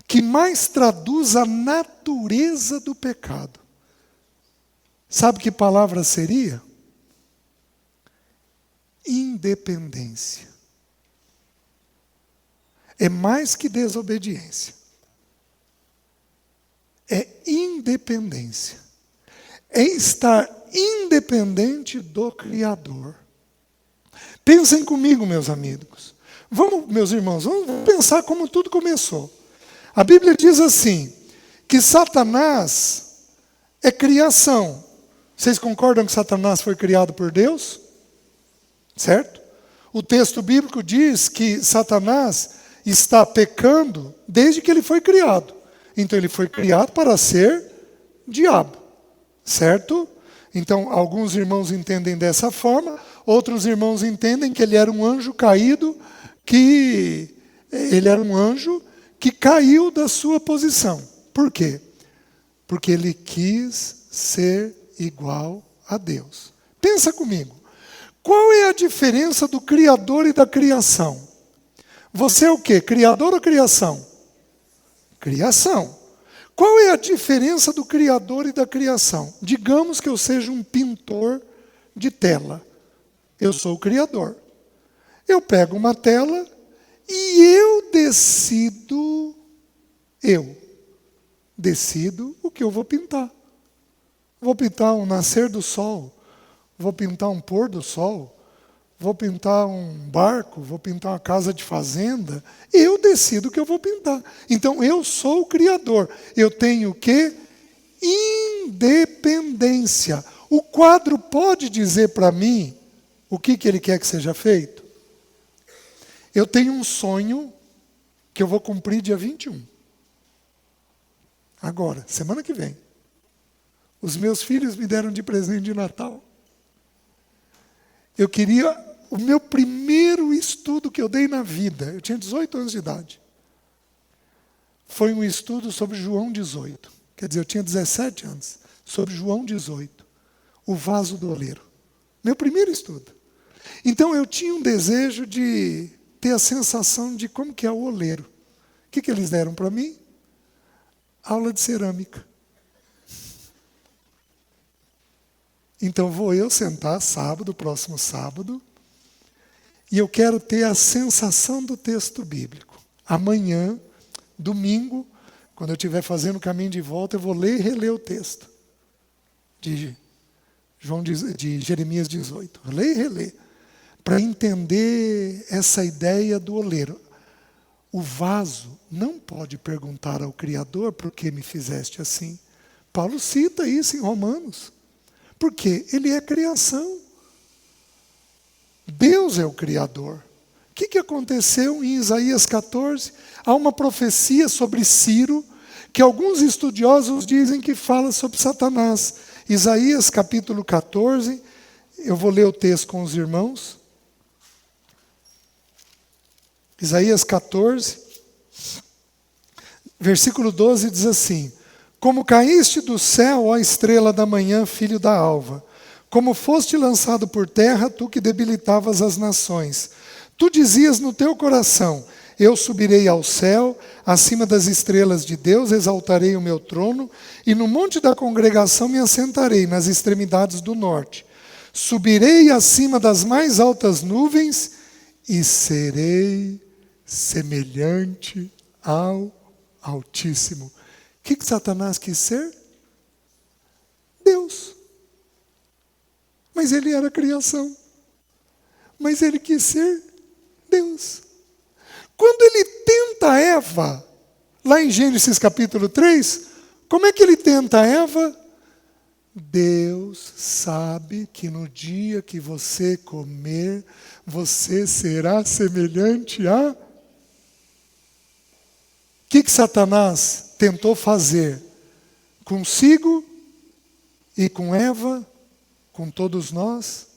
Que mais traduz a natureza do pecado? Sabe que palavra seria? Independência. É mais que desobediência. É independência. É estar independente do Criador. Pensem comigo, meus amigos. Meus irmãos, vamos pensar como tudo começou. A Bíblia diz assim, que Satanás é criação. Vocês concordam que Satanás foi criado por Deus? Certo? O texto bíblico diz que Satanás está pecando desde que ele foi criado. Então ele foi criado para ser diabo. Certo? Então alguns irmãos entendem dessa forma, outros irmãos entendem que ele era um anjo caído, que ele era um anjo que caiu da sua posição. Por quê? Porque ele quis ser igual a Deus. Pensa comigo. Qual é a diferença do Criador e da criação? Você é o quê? Criador ou criação? Criação. Qual é a diferença do Criador e da criação? Digamos que eu seja um pintor de tela. Eu sou o Criador. Eu pego uma tela e eu decido o que eu vou pintar. Vou pintar um nascer do sol, vou pintar um pôr do sol, vou pintar um barco, vou pintar uma casa de fazenda. Eu decido o que eu vou pintar. Então eu sou o Criador. Eu tenho o quê? Independência. O quadro pode dizer para mim o que ele quer que seja feito? Eu tenho um sonho que eu vou cumprir dia 21. Agora, semana que vem. Os meus filhos me deram de presente de Natal. Eu queria... O meu primeiro estudo que eu dei na vida, eu tinha 18 anos de idade, foi um estudo sobre João 18. Quer dizer, eu tinha 17 anos, sobre João 18, o vaso do oleiro. Meu primeiro estudo. Então eu tinha um desejo de ter a sensação de como que é o oleiro. O que eles deram para mim? Aula de cerâmica. Então vou eu sentar sábado, próximo sábado, e eu quero ter a sensação do texto bíblico. Amanhã, domingo, quando eu estiver fazendo o caminho de volta, eu vou ler e reler o texto de Jeremias 18. Ler e reler, para entender essa ideia do oleiro. O vaso não pode perguntar ao Criador por que me fizeste assim. Paulo cita isso em Romanos. Porque ele é criação. Deus é o Criador. que aconteceu em Isaías 14? Há uma profecia sobre Ciro, que alguns estudiosos dizem que fala sobre Satanás. Isaías capítulo 14, eu vou ler o texto com os irmãos. Isaías 14, versículo 12 diz assim: Como caíste do céu, ó estrela da manhã, filho da alva, como foste lançado por terra, tu que debilitavas as nações. Tu dizias no teu coração: eu subirei ao céu, acima das estrelas de Deus, exaltarei o meu trono, e no monte da congregação me assentarei, nas extremidades do norte. Subirei acima das mais altas nuvens, e serei semelhante ao Altíssimo. O que Satanás quis ser? Deus. Mas ele era a criação. Mas ele quis ser Deus. Quando ele tenta Eva, lá em Gênesis capítulo 3, como é que ele tenta Eva? Deus sabe que no dia que você comer, você será semelhante a... O que Satanás tentou fazer consigo e com Eva, com todos nós?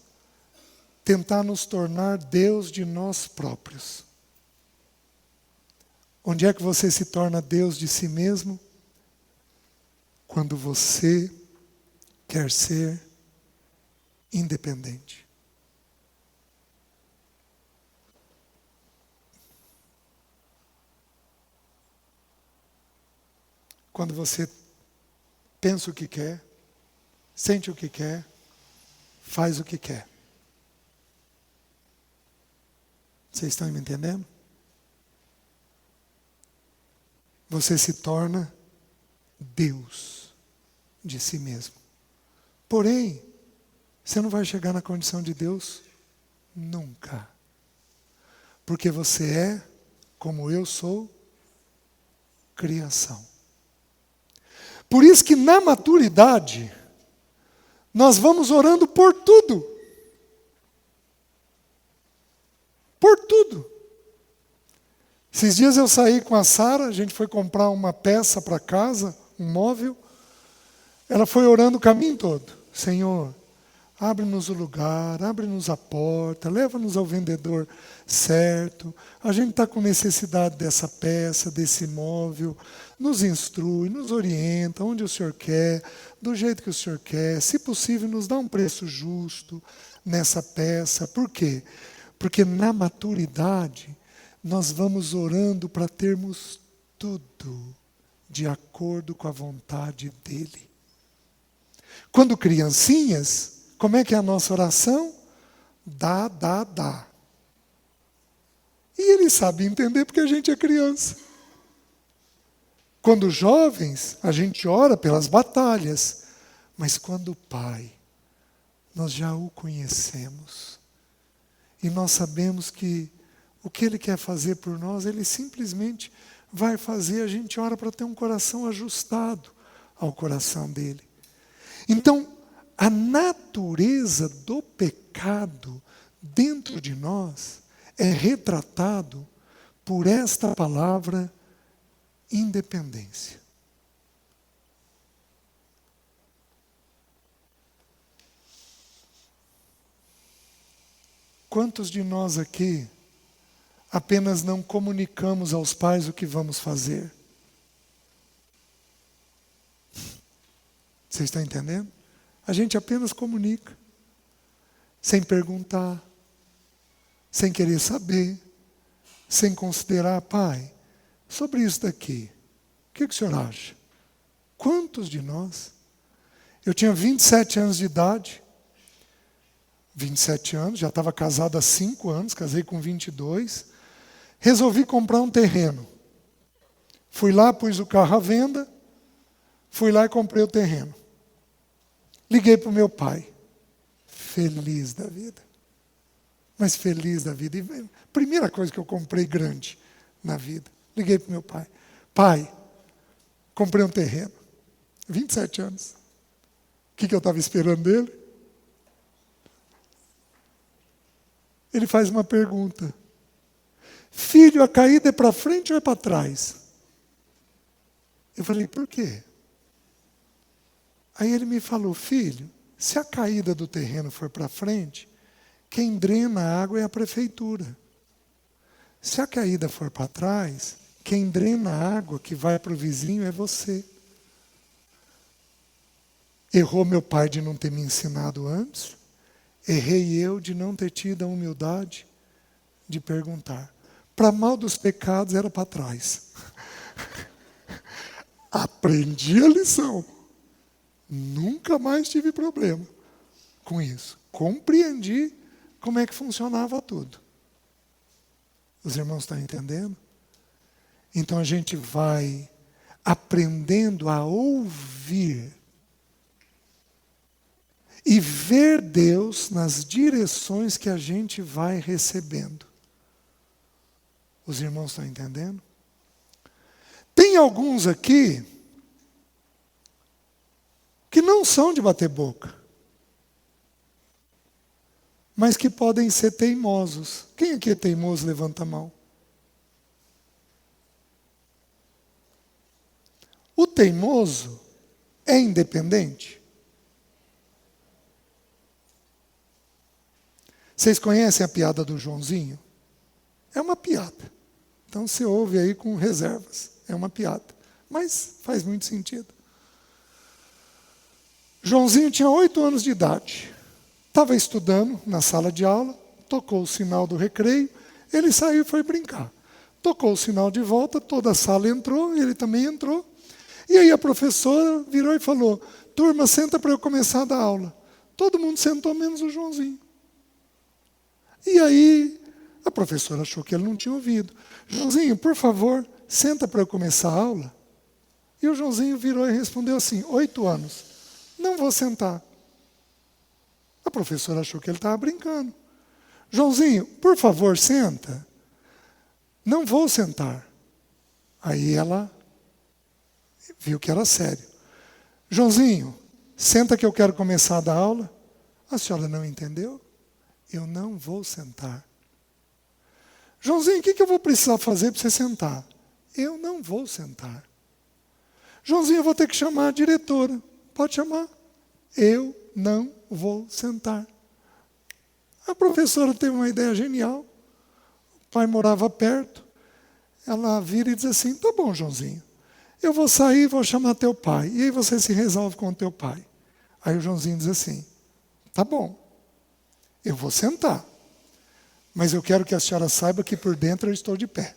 Tentar nos tornar Deus de nós próprios. Onde é que você se torna Deus de si mesmo? Quando você quer ser independente. Quando você pensa o que quer, sente o que quer, faz o que quer. Vocês estão me entendendo? Você se torna Deus de si mesmo. Porém, você não vai chegar na condição de Deus nunca. Porque você é, como eu sou, criação. Por isso que na maturidade, nós vamos orando por tudo. Por tudo. Esses dias eu saí com a Sara, a gente foi comprar uma peça para casa, um móvel. Ela foi orando o caminho todo. Senhor, abre-nos o lugar, abre-nos a porta, leva-nos ao vendedor certo. A gente está com necessidade dessa peça, desse móvel. Nos instrui, nos orienta, onde o Senhor quer, do jeito que o Senhor quer. Se possível, nos dá um preço justo nessa peça. Por quê? Porque na maturidade, nós vamos orando para termos tudo de acordo com a vontade dEle. Quando criancinhas, como é que é a nossa oração? Dá, dá, dá. E Ele sabe entender porque a gente é criança. Quando jovens, a gente ora pelas batalhas. Mas quando Pai, nós já o conhecemos. E nós sabemos que o que Ele quer fazer por nós, Ele simplesmente vai fazer. A gente ora para ter um coração ajustado ao coração dEle. Então, a natureza do pecado dentro de nós é retratado por esta palavra independência. Quantos de nós aqui apenas não comunicamos aos pais o que vamos fazer? Vocês estão entendendo? A gente apenas comunica, sem perguntar, sem querer saber, sem considerar, pai, sobre isso daqui, o que o senhor acha? Quantos de nós? Eu tinha 27 anos de idade, 27 anos, já estava casado há 5 anos, casei com 22, resolvi comprar um terreno. Fui lá, pus o carro à venda, fui lá e comprei o terreno. Liguei para o meu pai, feliz da vida, mas feliz da vida. E primeira coisa que eu comprei grande na vida, liguei para o meu pai. Pai, comprei um terreno, 27 anos. O que eu estava esperando dele? Ele faz uma pergunta. Filho, a caída é para frente ou é para trás? Eu falei, por quê? Aí ele me falou, filho, se a caída do terreno for para frente, quem drena a água é a prefeitura. Se a caída for para trás, quem drena a água que vai para o vizinho é você. Errou meu pai de não ter me ensinado antes, errei eu de não ter tido a humildade de perguntar. Para mal dos pecados era para trás. Aprendi a lição. Nunca mais tive problema com isso. Compreendi como é que funcionava tudo. Os irmãos estão entendendo? Então a gente vai aprendendo a ouvir e ver Deus nas direções que a gente vai recebendo. Os irmãos estão entendendo? Tem alguns aqui que não são de bater boca, mas que podem ser teimosos. Quem aqui é teimoso, levanta a mão. O teimoso é independente? Vocês conhecem a piada do Joãozinho? É uma piada. Então você ouve aí com reservas. É uma piada. Mas faz muito sentido. Joãozinho tinha 8 anos de idade. Estava estudando na sala de aula, tocou o sinal do recreio, ele saiu e foi brincar. Tocou o sinal de volta, toda a sala entrou, ele também entrou. E aí a professora virou e falou, turma, senta para eu começar a dar aula. Todo mundo sentou, menos o Joãozinho. E aí a professora achou que ele não tinha ouvido. Joãozinho, por favor, senta para eu começar a aula. E o Joãozinho virou e respondeu assim, 8 anos. Não vou sentar. A professora achou que ele estava brincando. Joãozinho, por favor, senta. Não vou sentar. Aí ela viu que era sério. Joãozinho, senta que eu quero começar a dar aula. A senhora não entendeu? Eu não vou sentar. Joãozinho, o que eu vou precisar fazer para você sentar? Eu não vou sentar. Joãozinho, eu vou ter que chamar a diretora. Pode chamar. Eu não vou sentar. A professora teve uma ideia genial. O pai morava perto. Ela vira e diz assim, tá bom, Joãozinho. Eu vou sair e vou chamar teu pai. E aí você se resolve com o teu pai. Aí o Joãozinho diz assim, tá bom. Eu vou sentar. Mas eu quero que a senhora saiba que por dentro eu estou de pé.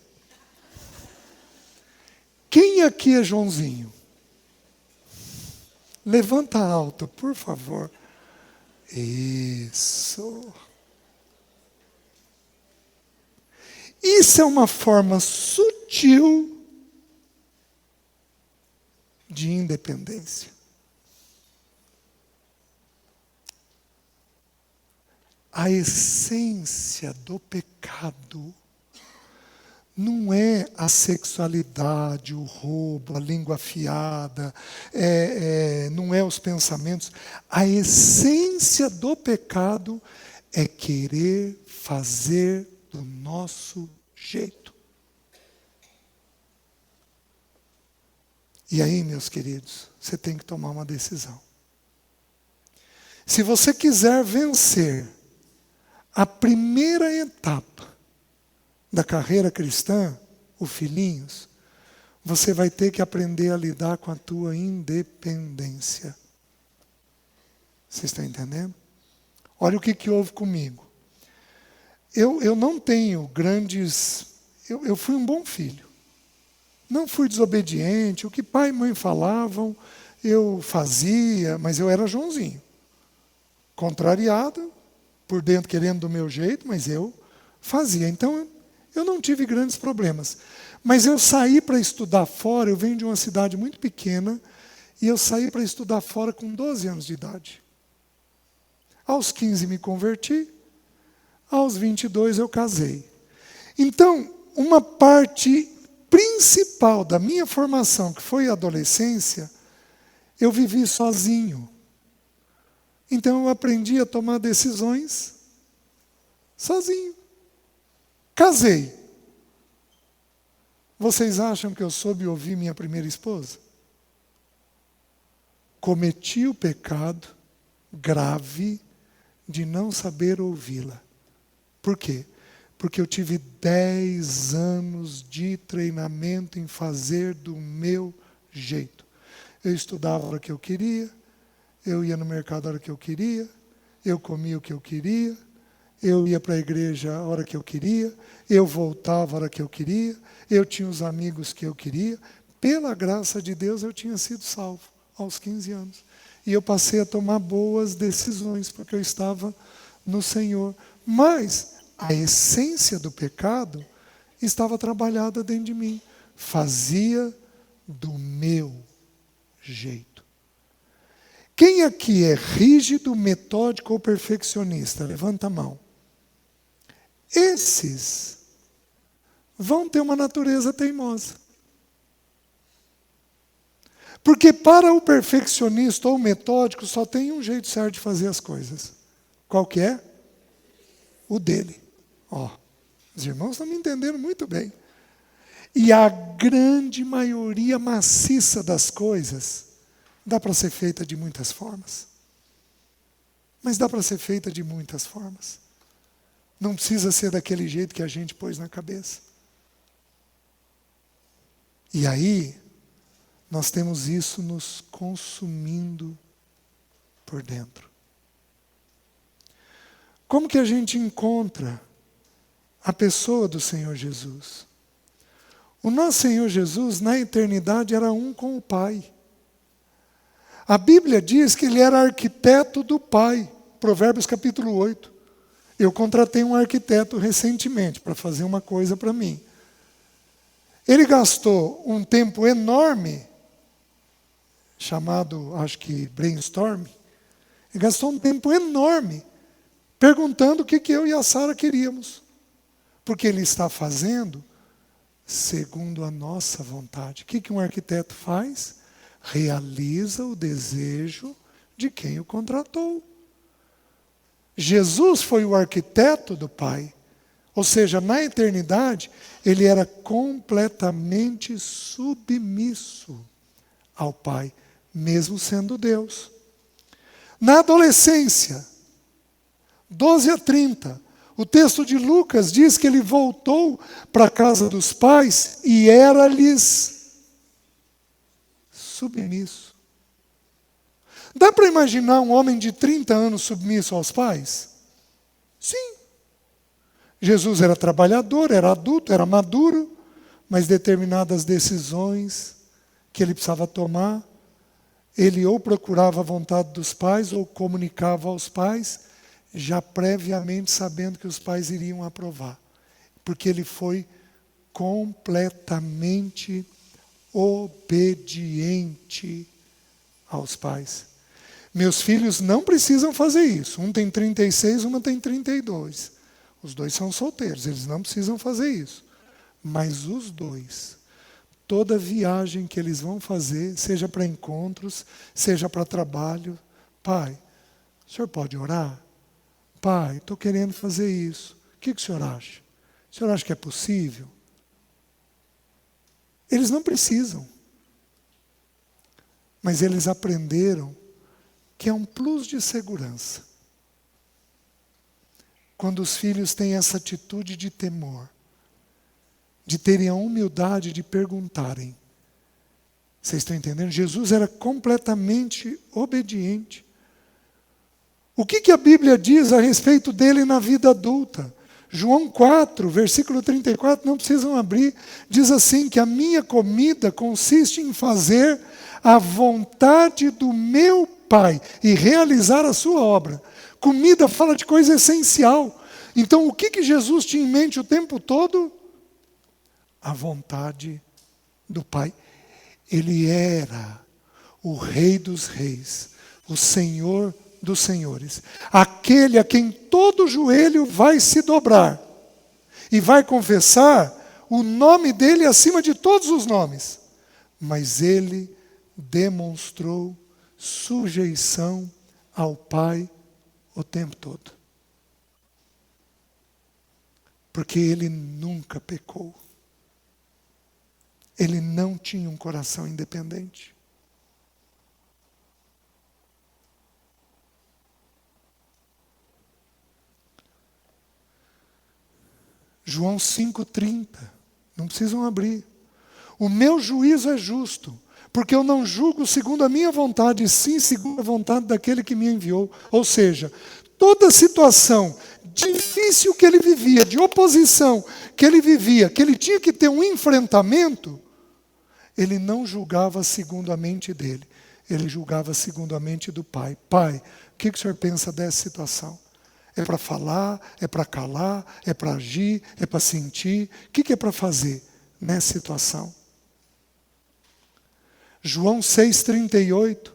Quem aqui é Joãozinho? Levanta alto, por favor. Isso. Isso é uma forma sutil de independência. A essência do pecado não é a sexualidade, o roubo, a língua afiada, não é os pensamentos. A essência do pecado é querer fazer do nosso jeito. E aí, meus queridos, você tem que tomar uma decisão. Se você quiser vencer a primeira etapa da carreira cristã, o filhinhos, você vai ter que aprender a lidar com a tua independência. Vocês estão entendendo? Olha o que houve comigo. Eu não tenho grandes... Eu fui um bom filho. Não fui desobediente. O que pai e mãe falavam, eu fazia, mas eu era Joãozinho. Contrariado, por dentro querendo do meu jeito, mas eu fazia. Então, eu não tive grandes problemas. Mas eu saí para estudar fora, eu venho de uma cidade muito pequena, e eu saí para estudar fora com 12 anos de idade. Aos 15 me converti, aos 22 eu casei. Então, uma parte principal da minha formação, que foi a adolescência, eu vivi sozinho. Então eu aprendi a tomar decisões sozinho. Casei. Vocês acham que eu soube ouvir minha primeira esposa? Cometi o pecado grave de não saber ouvi-la. Por quê? Porque eu tive 10 anos de treinamento em fazer do meu jeito. Eu estudava a hora que eu queria, eu ia no mercado a hora que eu queria, eu comia o que eu queria, eu ia para a igreja a hora que eu queria, eu voltava a hora que eu queria, eu tinha os amigos que eu queria. Pela graça de Deus eu tinha sido salvo aos 15 anos. E eu passei a tomar boas decisões, porque eu estava no Senhor. Mas a essência do pecado estava trabalhada dentro de mim. Fazia do meu jeito. Quem aqui é rígido, metódico ou perfeccionista? Levanta a mão. Esses vão ter uma natureza teimosa. Porque para o perfeccionista ou metódico só tem um jeito certo de fazer as coisas. Qual que é? O dele. Ó, os irmãos estão me entendendo muito bem. E a grande maioria maciça das coisas dá para ser feita de muitas formas. Mas dá para ser feita de muitas formas. Não precisa ser daquele jeito que a gente pôs na cabeça. E aí, nós temos isso nos consumindo por dentro. Como que a gente encontra a pessoa do Senhor Jesus? O nosso Senhor Jesus, na eternidade, era um com o Pai. A Bíblia diz que ele era arquiteto do Pai. Provérbios capítulo 8. Eu contratei um arquiteto recentemente para fazer uma coisa para mim. Ele gastou um tempo enorme, chamado, acho que brainstorm. Ele gastou um tempo enorme perguntando o que eu e a Sara queríamos. Porque ele está fazendo segundo a nossa vontade. O que um arquiteto faz? Realiza o desejo de quem o contratou. Jesus foi o arquiteto do Pai. Ou seja, na eternidade, ele era completamente submisso ao Pai, mesmo sendo Deus. Na adolescência, 12 a 30, o texto de Lucas diz que ele voltou para a casa dos pais e era-lhes submisso. Dá para imaginar um homem de 30 anos submisso aos pais? Sim. Jesus era trabalhador, era adulto, era maduro, mas determinadas decisões que ele precisava tomar, ele ou procurava a vontade dos pais ou comunicava aos pais, já previamente sabendo que os pais iriam aprovar. Porque ele foi completamente obediente aos pais. Meus filhos não precisam fazer isso. Um tem 36, uma tem 32. Os dois são solteiros, eles não precisam fazer isso. Mas os dois, toda viagem que eles vão fazer, seja para encontros, seja para trabalho, pai, o senhor pode orar? Pai, estou querendo fazer isso. O que o senhor acha? O senhor acha que é possível? Eles não precisam. Mas eles aprenderam que é um plus de segurança. Quando os filhos têm essa atitude de temor, de terem a humildade de perguntarem. Vocês estão entendendo? Jesus era completamente obediente. O que a Bíblia diz a respeito dele na vida adulta? João 4, versículo 34, não precisam abrir, diz assim, que a minha comida consiste em fazer a vontade do meu Pai e realizar a sua obra. Comida fala de coisa essencial. Então, o que Jesus tinha em mente o tempo todo? A vontade do Pai. Ele era o Rei dos Reis, o Senhor dos Senhores, aquele a quem todo joelho vai se dobrar e vai confessar o nome dele acima de todos os nomes. Mas ele demonstrou sujeição ao Pai o tempo todo. Porque ele nunca pecou. Ele não tinha um coração independente. João 5,30. Não precisam abrir. O meu juízo é justo, porque eu não julgo segundo a minha vontade, e sim segundo a vontade daquele que me enviou. Ou seja, toda situação difícil que ele vivia, de oposição que ele vivia, que ele tinha que ter um enfrentamento, ele não julgava segundo a mente dele, ele julgava segundo a mente do Pai. Pai, o que o Senhor pensa dessa situação? É para falar, é para calar, é para agir, é para sentir? O que é para fazer nessa situação? João 6,38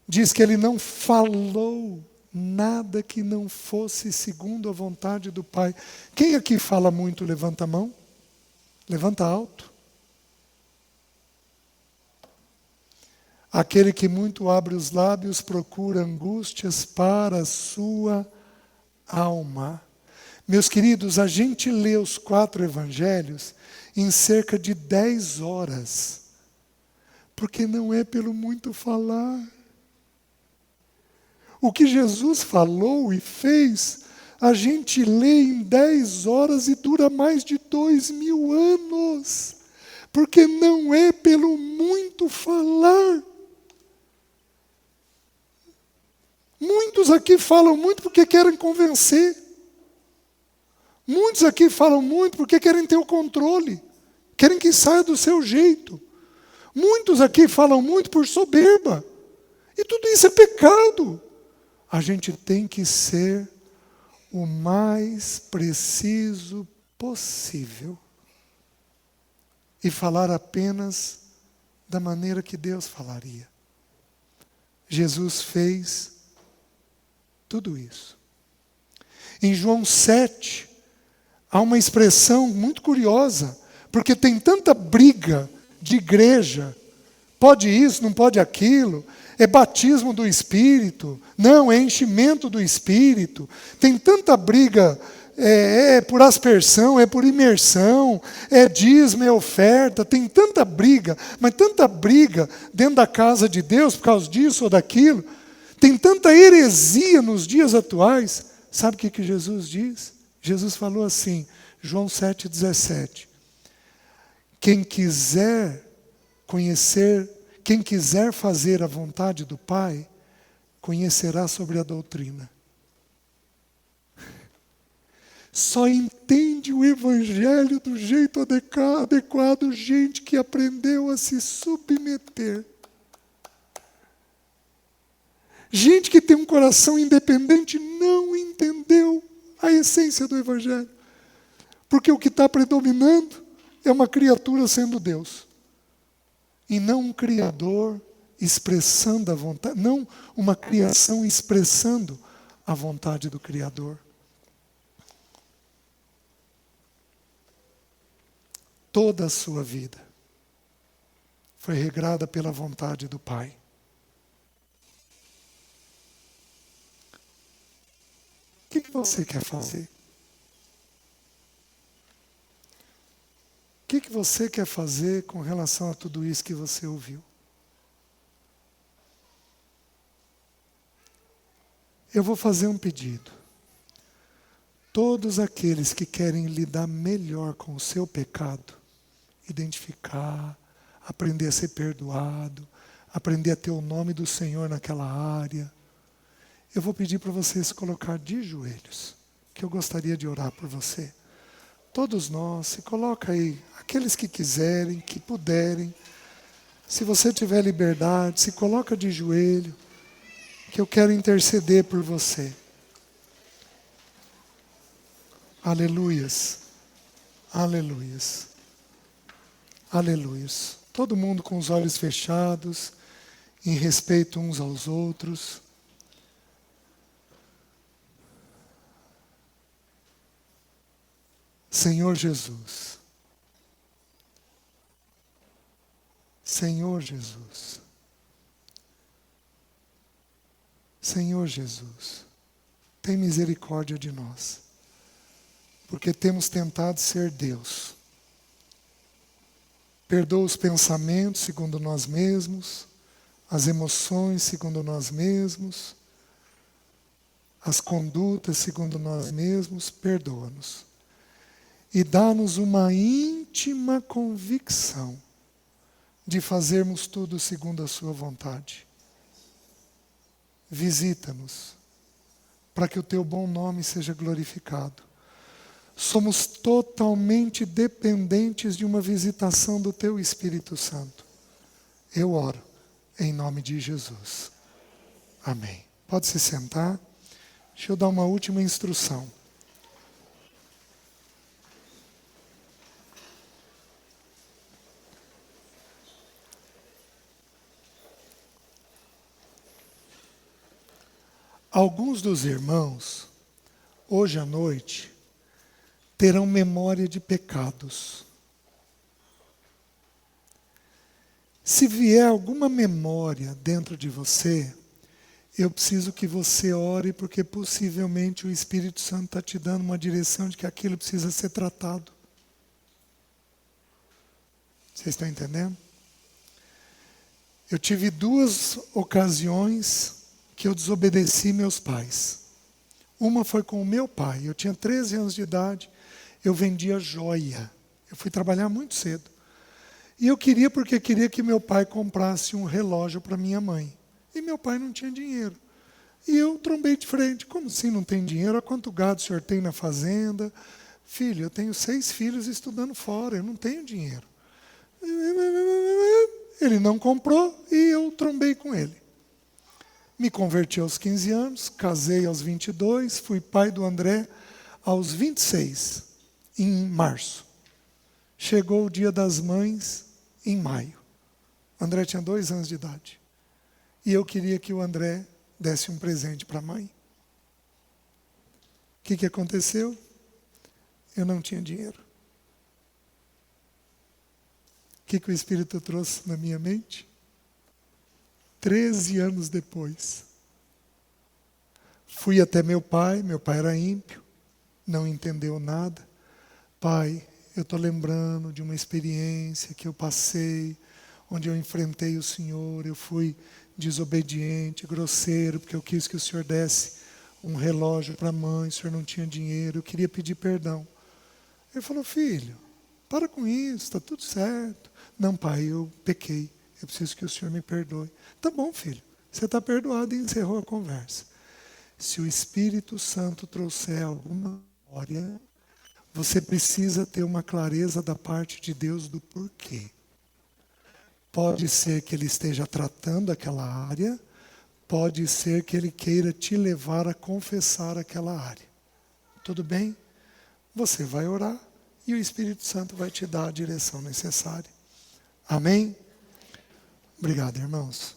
diz que ele não falou nada que não fosse segundo a vontade do Pai. Quem aqui fala muito, levanta a mão. Levanta alto. Aquele que muito abre os lábios procura angústias para a sua alma. Meus queridos, a gente lê os 4 evangelhos em cerca de 10 horas. Porque não é pelo muito falar. O que Jesus falou e fez, a gente lê em 10 horas e dura mais de 2000 anos. Porque não é pelo muito falar. Muitos aqui falam muito porque querem convencer. Muitos aqui falam muito porque querem ter o controle. Querem que saia do seu jeito. Muitos aqui falam muito por soberba. E tudo isso é pecado. A gente tem que ser o mais preciso possível. E falar apenas da maneira que Deus falaria. Jesus fez tudo isso. Em João 7, há uma expressão muito curiosa, porque tem tanta briga de igreja, pode isso, não pode aquilo, é batismo do Espírito, não, é enchimento do Espírito, tem tanta briga, é por aspersão, é por imersão, é dízimo, é oferta, tem tanta briga, mas tanta briga dentro da casa de Deus por causa disso ou daquilo, tem tanta heresia nos dias atuais. Sabe o que Jesus diz? Jesus falou assim, João 7,17. Quem quiser conhecer, quem quiser fazer a vontade do Pai, conhecerá sobre a doutrina. Só entende o Evangelho do jeito adequado gente que aprendeu a se submeter. Gente que tem um coração independente não entendeu a essência do Evangelho. Porque o que está predominando é uma criatura sendo Deus. E não um Criador expressando a vontade, não uma criação expressando a vontade do Criador. Toda a sua vida foi regrada pela vontade do Pai. O que você quer fazer? O que você quer fazer com relação a tudo isso que você ouviu? Eu vou fazer um pedido. Todos aqueles que querem lidar melhor com o seu pecado, identificar, aprender a ser perdoado, aprender a ter o nome do Senhor naquela área, eu vou pedir para você se colocar de joelhos, que eu gostaria de orar por você. Todos nós, se coloca aí, aqueles que quiserem, que puderem, se você tiver liberdade, se coloca de joelho, que eu quero interceder por você. Aleluias, aleluias, aleluias. Todo mundo com os olhos fechados, em respeito uns aos outros. Senhor Jesus, Senhor Jesus, Senhor Jesus, tem misericórdia de nós, porque temos tentado ser Deus, Perdoa os pensamentos segundo nós mesmos, as emoções segundo nós mesmos, as condutas segundo nós mesmos, perdoa-nos. E dá-nos uma íntima convicção de fazermos tudo segundo a sua vontade. Visita-nos, para que o teu bom nome seja glorificado. Somos totalmente dependentes de uma visitação do teu Espírito Santo. Eu oro em nome de Jesus. Amém. Pode se sentar. Deixa eu dar uma última instrução. Alguns dos irmãos, hoje à noite, terão memória de pecados. Se vier alguma memória dentro de você, eu preciso que você ore, porque possivelmente o Espírito Santo está te dando uma direção de que aquilo precisa ser tratado. Vocês estão entendendo? Eu tive 2 ocasiões que eu desobedeci meus pais. Uma foi com o meu pai. Eu tinha 13 anos de idade, eu vendia joia. Eu fui trabalhar muito cedo. E eu queria, porque queria que meu pai comprasse um relógio para minha mãe. E meu pai não tinha dinheiro. E eu trombei de frente. Como assim não tem dinheiro? Olha quanto gado o senhor tem na fazenda. Filho, eu tenho 6 filhos estudando fora, eu não tenho dinheiro. Ele não comprou e eu trombei com ele. Me converti aos 15 anos, casei aos 22, fui pai do André aos 26, em março. Chegou o Dia das Mães em maio. O André tinha 2 anos de idade. E eu queria que o André desse um presente para a mãe. O que aconteceu? Eu não tinha dinheiro. O que o Espírito trouxe na minha mente? 13 anos depois, fui até meu pai era ímpio, não entendeu nada. Pai, eu estou lembrando de uma experiência que eu passei, onde eu enfrentei o Senhor, eu fui desobediente, grosseiro, porque eu quis que o Senhor desse um relógio para a mãe, o Senhor não tinha dinheiro, eu queria pedir perdão. Ele falou, filho, para com isso, está tudo certo. Não, pai, eu pequei. Eu preciso que o Senhor me perdoe. Tá bom, filho. Você está perdoado, e encerrou a conversa. Se o Espírito Santo trouxer alguma memória, você precisa ter uma clareza da parte de Deus do porquê. Pode ser que Ele esteja tratando aquela área, pode ser que Ele queira te levar a confessar aquela área. Tudo bem? Você vai orar e o Espírito Santo vai te dar a direção necessária. Amém? Obrigado, irmãos.